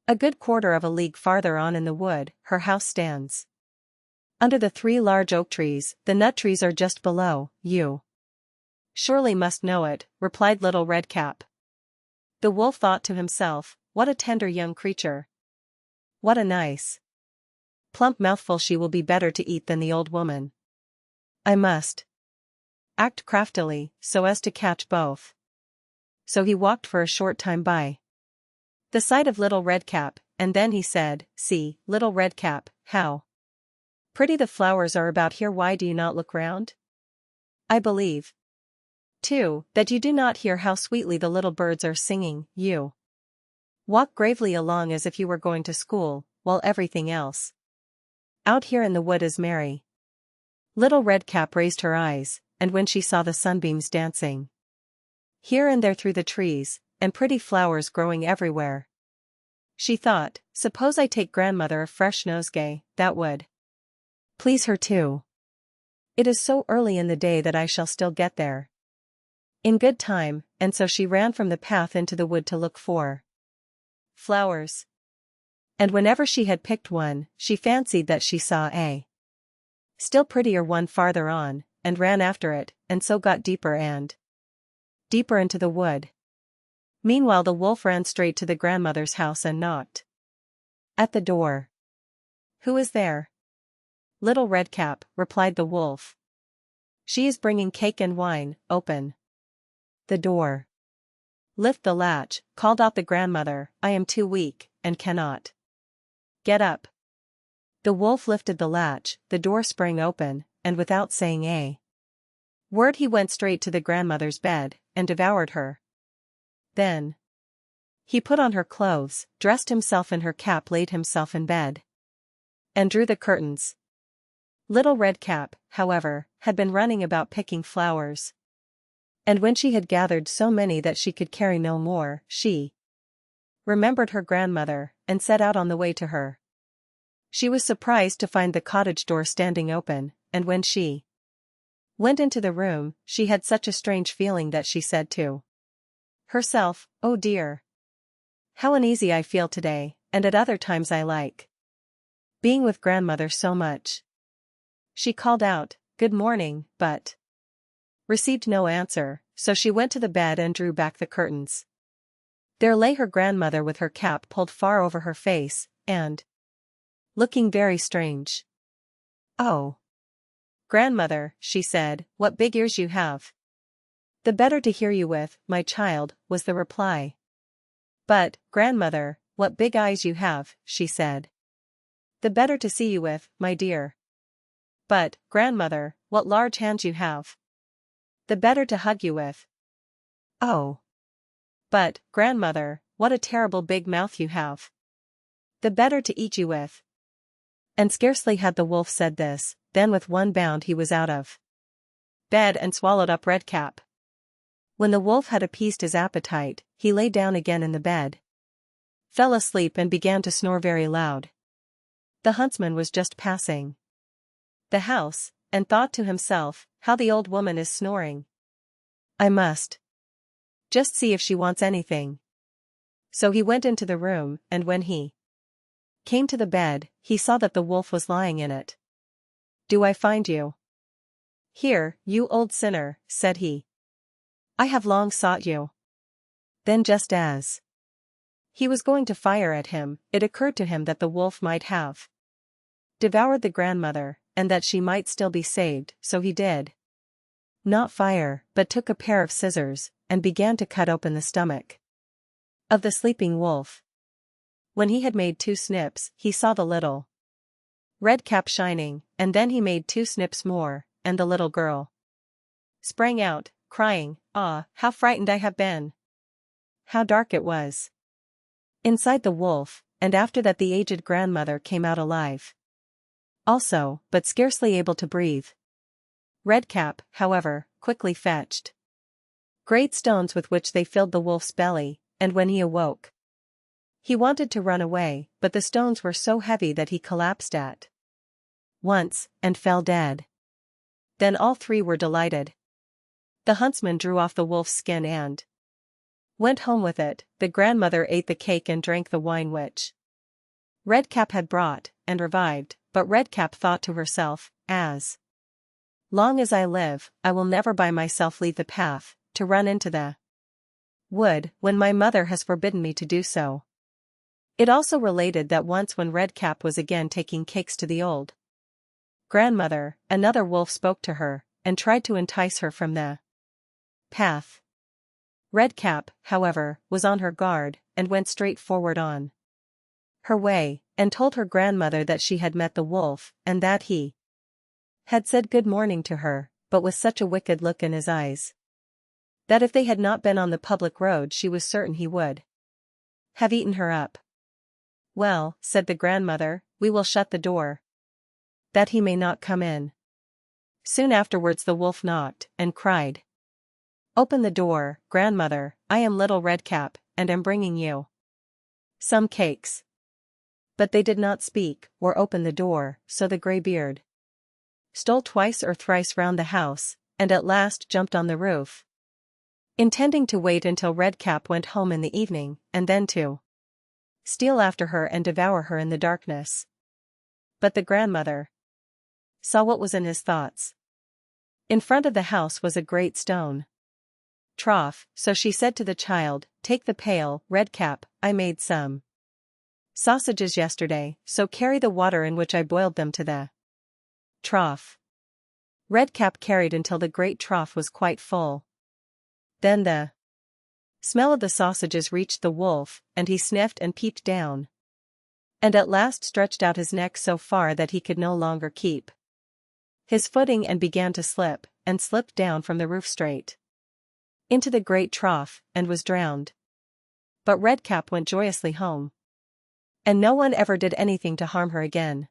"A good quarter of a league farther on in the wood, her house stands under the 3 large oak trees, the nut trees are just below. You surely must know it," replied Little Red Cap. The wolf thought to himself, "What a tender young creature. What a nice, plump mouthful she will be better to eat than the old woman. I must act craftily, so as to catch both." So he walked for a short time by the side of Little Red Cap, and then he said, "See, Little Red Cap, how pretty the flowers are about here. Why do you not look round? I believe, too, that you do not hear how sweetly the little birds are singing. You walk gravely along as if you were going to school, while everything else out here in the wood is merry." Little Red Cap raised her eyes, and when she saw the sunbeams dancing here and there through the trees, and pretty flowers growing everywhere, she thought, "Suppose I take grandmother a fresh nosegay, that would please her too. It is so early in the day that I shall still get there in good time," and so she ran from the path into the wood to look for flowers. And whenever she had picked one, she fancied that she saw a still prettier one farther on, and ran after it, and so got deeper and deeper into the wood. Meanwhile the wolf ran straight to the grandmother's house and knocked at the door. "Who is there?" "Little Redcap," replied the wolf. "She is bringing cake and wine. Open the door." "Lift the latch," called out the grandmother. "I am too weak, and cannot get up." The wolf lifted the latch, the door sprang open, and without saying a word he went straight to the grandmother's bed, and devoured her. Then he put on her clothes, dressed himself in her cap, laid himself in bed, and drew the curtains. Little Redcap, however, had been running about picking flowers. And when she had gathered so many that she could carry no more, she remembered her grandmother, and set out on the way to her. She was surprised to find the cottage door standing open, and when she went into the room, she had such a strange feeling that she said to herself, "Oh dear! How uneasy I feel today, and at other times I like being with grandmother so much." She called out, "Good morning," but received no answer, so she went to the bed and drew back the curtains. There lay her grandmother with her cap pulled far over her face, and looking very strange. "Oh, grandmother," she said, "what big ears you have." "The better to hear you with, my child," was the reply. "But, grandmother, what big eyes you have," she said. "The better to see you with, my dear." "But, grandmother, what large hands you have." "The better to hug you with." "Oh. But, grandmother, what a terrible big mouth you have." "The better to eat you with." And scarcely had the wolf said this, then with one bound he was out of bed and swallowed up Redcap. When the wolf had appeased his appetite, he lay down again in the bed, fell asleep and began to snore very loud. The huntsman was just passing the house, and thought to himself, "How the old woman is snoring. I must just see if she wants anything." So he went into the room, and when he came to the bed, he saw that the wolf was lying in it. "Do I find you here, you old sinner?" said he. "I have long sought you." Then just as he was going to fire at him, it occurred to him that the wolf might have devoured the grandmother, and that she might still be saved, so he did not fire, but took a pair of scissors, and began to cut open the stomach of the sleeping wolf. When he had made 2 snips, he saw the little Redcap shining, and then he made 2 snips more, and the little girl sprang out, crying, "Ah, how frightened I have been! How dark it was inside the wolf," and after that the aged grandmother came out alive also, but scarcely able to breathe. Redcap, however, quickly fetched great stones with which they filled the wolf's belly, and when he awoke, he wanted to run away, but the stones were so heavy that he collapsed at once, and fell dead. Then all 3 were delighted. The huntsman drew off the wolf's skin and went home with it. The grandmother ate the cake and drank the wine which Redcap had brought, and revived, but Redcap thought to herself, "As long as I live, I will never by myself leave the path, to run into the wood, when my mother has forbidden me to do so." It also related that once when Redcap was again taking cakes to the old grandmother, another wolf spoke to her, and tried to entice her from the path. Redcap, however, was on her guard, and went straight forward on her way, and told her grandmother that she had met the wolf, and that he had said good morning to her, but with such a wicked look in his eyes, that if they had not been on the public road she was certain he would have eaten her up. "Well," said the grandmother, "we will shut the door, that he may not come in." Soon afterwards the wolf knocked, and cried, "Open the door, grandmother, I am little Redcap, and am bringing you some cakes." But they did not speak, or open the door, so the grey-beard stole twice or thrice round the house, and at last jumped on the roof, intending to wait until Redcap went home in the evening, and then to steal after her and devour her in the darkness. But the grandmother saw what was in his thoughts. In front of the house was a great stone trough, so she said to the child, "Take the pail, Redcap, I made some sausages yesterday, so carry the water in which I boiled them to the trough." Redcap carried until the great trough was quite full. Then the smell of the sausages reached the wolf, and he sniffed and peeped down, and at last stretched out his neck so far that he could no longer keep his footing and began to slip, and slipped down from the roof straight into the great trough, and was drowned. But Redcap went joyously home, and no one ever did anything to harm her again.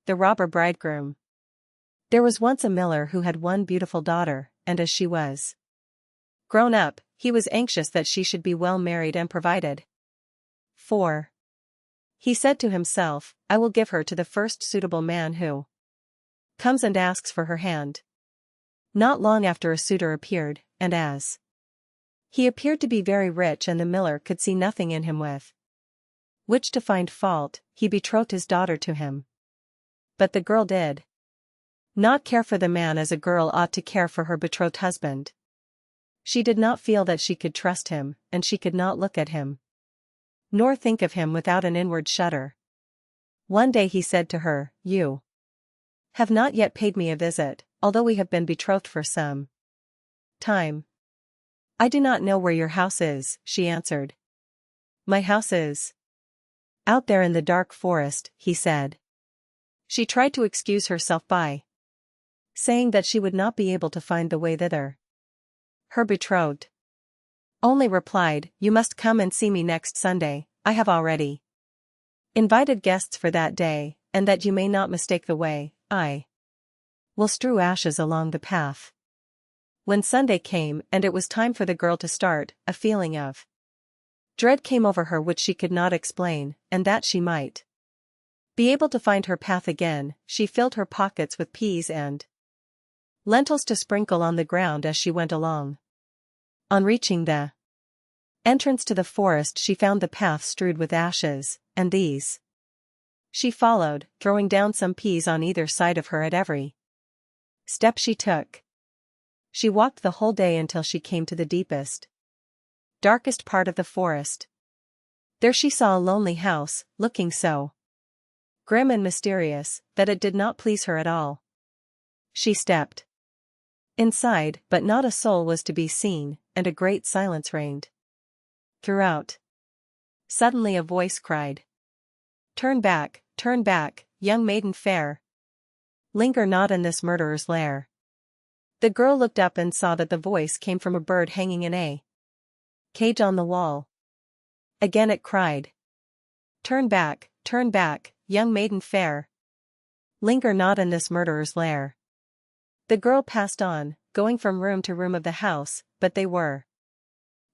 The Robber Bridegroom. There was once a miller who had one beautiful daughter, and as she was grown up, he was anxious that she should be well married and provided for. He said to himself, "I will give her to the first suitable man who comes and asks for her hand." Not long after a suitor appeared, and as he appeared to be very rich and the miller could see nothing in him with which to find fault, he betrothed his daughter to him. But the girl did not care for the man as a girl ought to care for her betrothed husband. She did not feel that she could trust him, and she could not look at him, nor think of him without an inward shudder. One day he said to her, "You have not yet paid me a visit, although we have been betrothed for some time." "I do not know where your house is," she answered. "My house is out there in the dark forest," he said. She tried to excuse herself by saying that she would not be able to find the way thither. Her betrothed only replied, "You must come and see me next Sunday, I have already invited guests for that day, and that you may not mistake the way, I will strew ashes along the path." When Sunday came and it was time for the girl to start, a feeling of dread came over her which she could not explain, and that she might be able to find her path again, she filled her pockets with peas and lentils to sprinkle on the ground as she went along. On reaching the entrance to the forest she found the path strewed with ashes, and these she followed, throwing down some peas on either side of her at every step she took. She walked the whole day until she came to the deepest, darkest part of the forest. There she saw a lonely house, looking so grim and mysterious that it did not please her at all. She stepped inside, but not a soul was to be seen, and a great silence reigned throughout. Suddenly a voice cried, turn back, young maiden fair. Linger not in this murderer's lair." The girl looked up and saw that the voice came from a bird hanging in a cage on the wall. Again it cried, turn back, young maiden fair. Linger not in this murderer's lair." The girl passed on, going from room to room of the house, but they were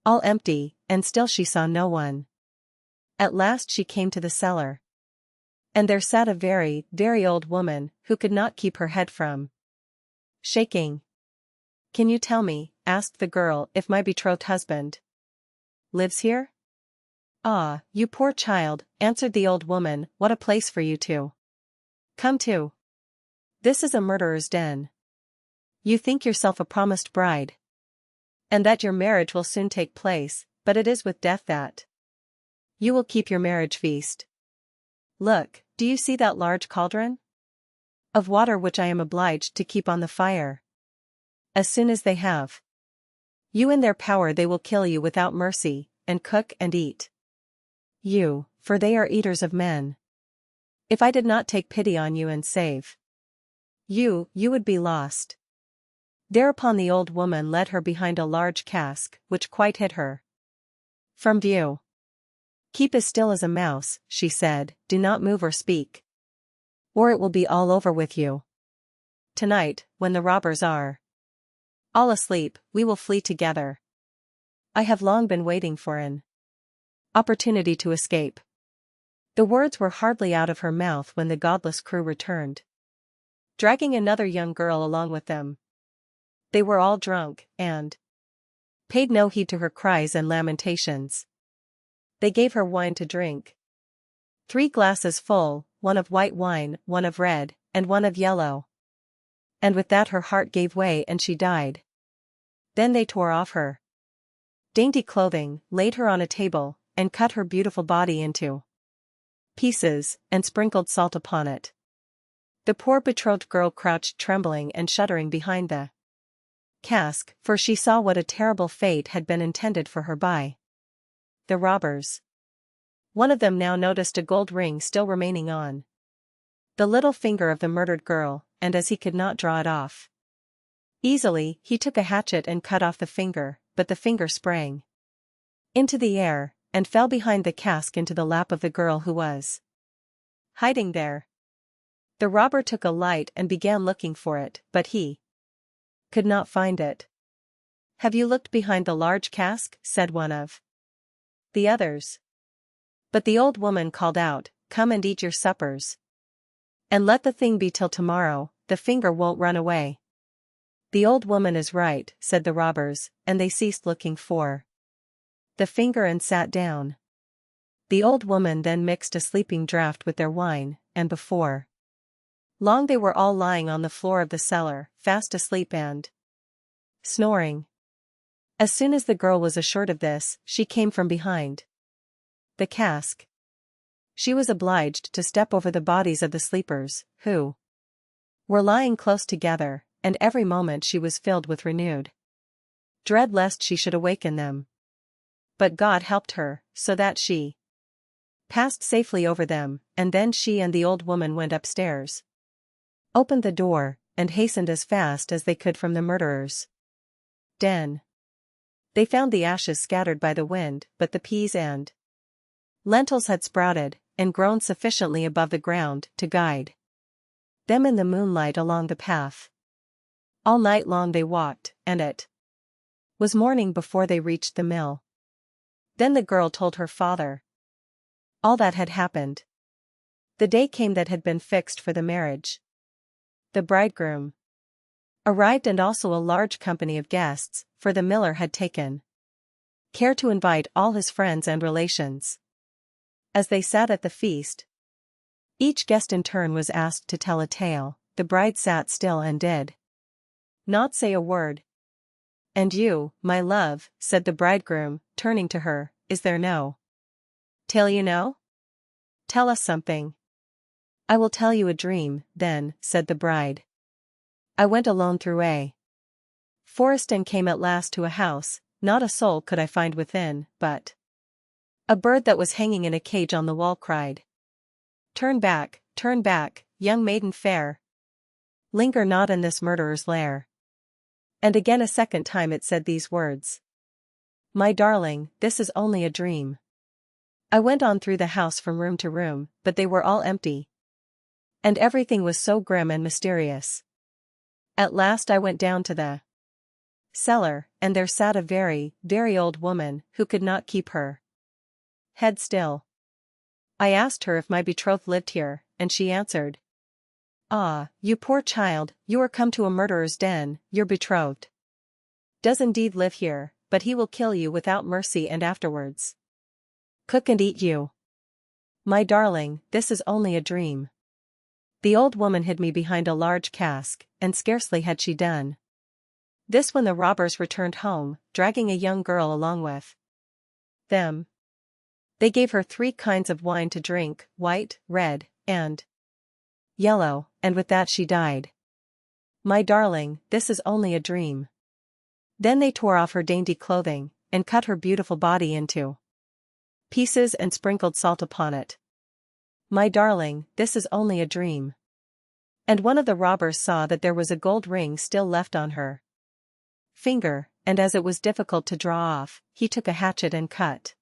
all empty, and still she saw no one. At last she came to the cellar, and there sat a very, very old woman, who could not keep her head from shaking. "Can you tell me," asked the girl, "if my betrothed husband lives here?" "Ah, you poor child," answered the old woman, "what a place for you to come to. This is a murderer's den. You think yourself a promised bride, and that your marriage will soon take place, but it is with death that you will keep your marriage feast. Look, do you see that large cauldron of water which I am obliged to keep on the fire? As soon as they have you in their power they will kill you without mercy, and cook and eat you, for they are eaters of men. If I did not take pity on you and save you, you would be lost." Thereupon the old woman led her behind a large cask, which quite hid her from view. "Keep as still as a mouse," she said, "do not move or speak, or it will be all over with you. Tonight, when the robbers are all asleep, we will flee together. I have long been waiting for an opportunity to escape." The words were hardly out of her mouth when the godless crew returned, dragging another young girl along with them. They were all drunk, and paid no heed to her cries and lamentations. They gave her wine to drink. 3 glasses full, one of white wine, one of red, and one of yellow. And with that her heart gave way and she died. Then they tore off her dainty clothing, laid her on a table, and cut her beautiful body into pieces, and sprinkled salt upon it. The poor betrothed girl crouched trembling and shuddering behind the cask, for she saw what a terrible fate had been intended for her by the robbers. One of them now noticed a gold ring still remaining on the little finger of the murdered girl, and as he could not draw it off easily, he took a hatchet and cut off the finger, but the finger sprang into the air, and fell behind the cask into the lap of the girl who was hiding there. The robber took a light and began looking for it, but he could not find it. "Have you looked behind the large cask?" said one of the others. But the old woman called out, "Come and eat your suppers. And let the thing be till tomorrow, the finger won't run away." "The old woman is right," said the robbers, and they ceased looking for the finger and sat down. The old woman then mixed a sleeping draught with their wine, and before long they were all lying on the floor of the cellar, fast asleep and snoring. As soon as the girl was assured of this, she came from behind the cask. She was obliged to step over the bodies of the sleepers, who were lying close together, and every moment she was filled with renewed dread lest she should awaken them. But God helped her, so that she passed safely over them, and then she and the old woman went upstairs, opened the door, and hastened as fast as they could from the murderer's den. They found the ashes scattered by the wind, but the peas and lentils had sprouted, and grown sufficiently above the ground to guide them in the moonlight along the path. All night long they walked, and it was morning before they reached the mill. Then the girl told her father all that had happened. The day came that had been fixed for the marriage. The bridegroom arrived and also a large company of guests, for the miller had taken care to invite all his friends and relations. As they sat at the feast, each guest in turn was asked to tell a tale. The bride sat still and did not say a word. "And you, my love," said the bridegroom, turning to her, "is there no tale you know? Tell us something." "I will tell you a dream, then," said the bride. "I went alone through a forest and came at last to a house. Not a soul could I find within, but a bird that was hanging in a cage on the wall cried, 'Turn back, young maiden fair. Linger not in this murderer's lair.' And again a second time it said these words, 'My darling, this is only a dream.' I went on through the house from room to room, but they were all empty. And everything was so grim and mysterious. At last I went down to the cellar, and there sat a very, very old woman, who could not keep her head still. I asked her if my betrothed lived here, and she answered, 'Ah, you poor child, you are come to a murderer's den. Your betrothed does indeed live here, but he will kill you without mercy and afterwards cook and eat you. My darling, this is only a dream.' The old woman hid me behind a large cask, and scarcely had she done this when the robbers returned home, dragging a young girl along with them. They gave her 3 kinds of wine to drink, white, red, and yellow, and with that she died. My darling, this is only a dream." Then they tore off her dainty clothing, and cut her beautiful body into pieces and sprinkled salt upon it. My darling, this is only a dream. And one of the robbers saw that there was a gold ring still left on her finger, and as it was difficult to draw off, he took a hatchet and cut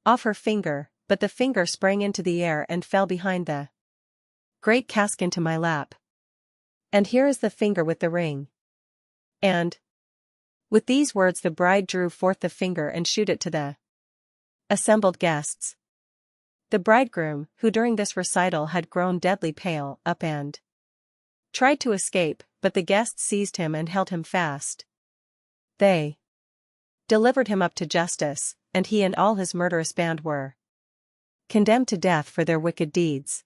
off her finger, but the finger sprang into the air and fell behind the great cask into my lap. And here is the finger with the ring. And with these words the bride drew forth the finger and shewed it to the assembled guests. The bridegroom, who during this recital had grown deadly pale, up and tried to escape, but the guests seized him and held him fast. They delivered him up to justice, and he and all his murderous band were condemned to death for their wicked deeds.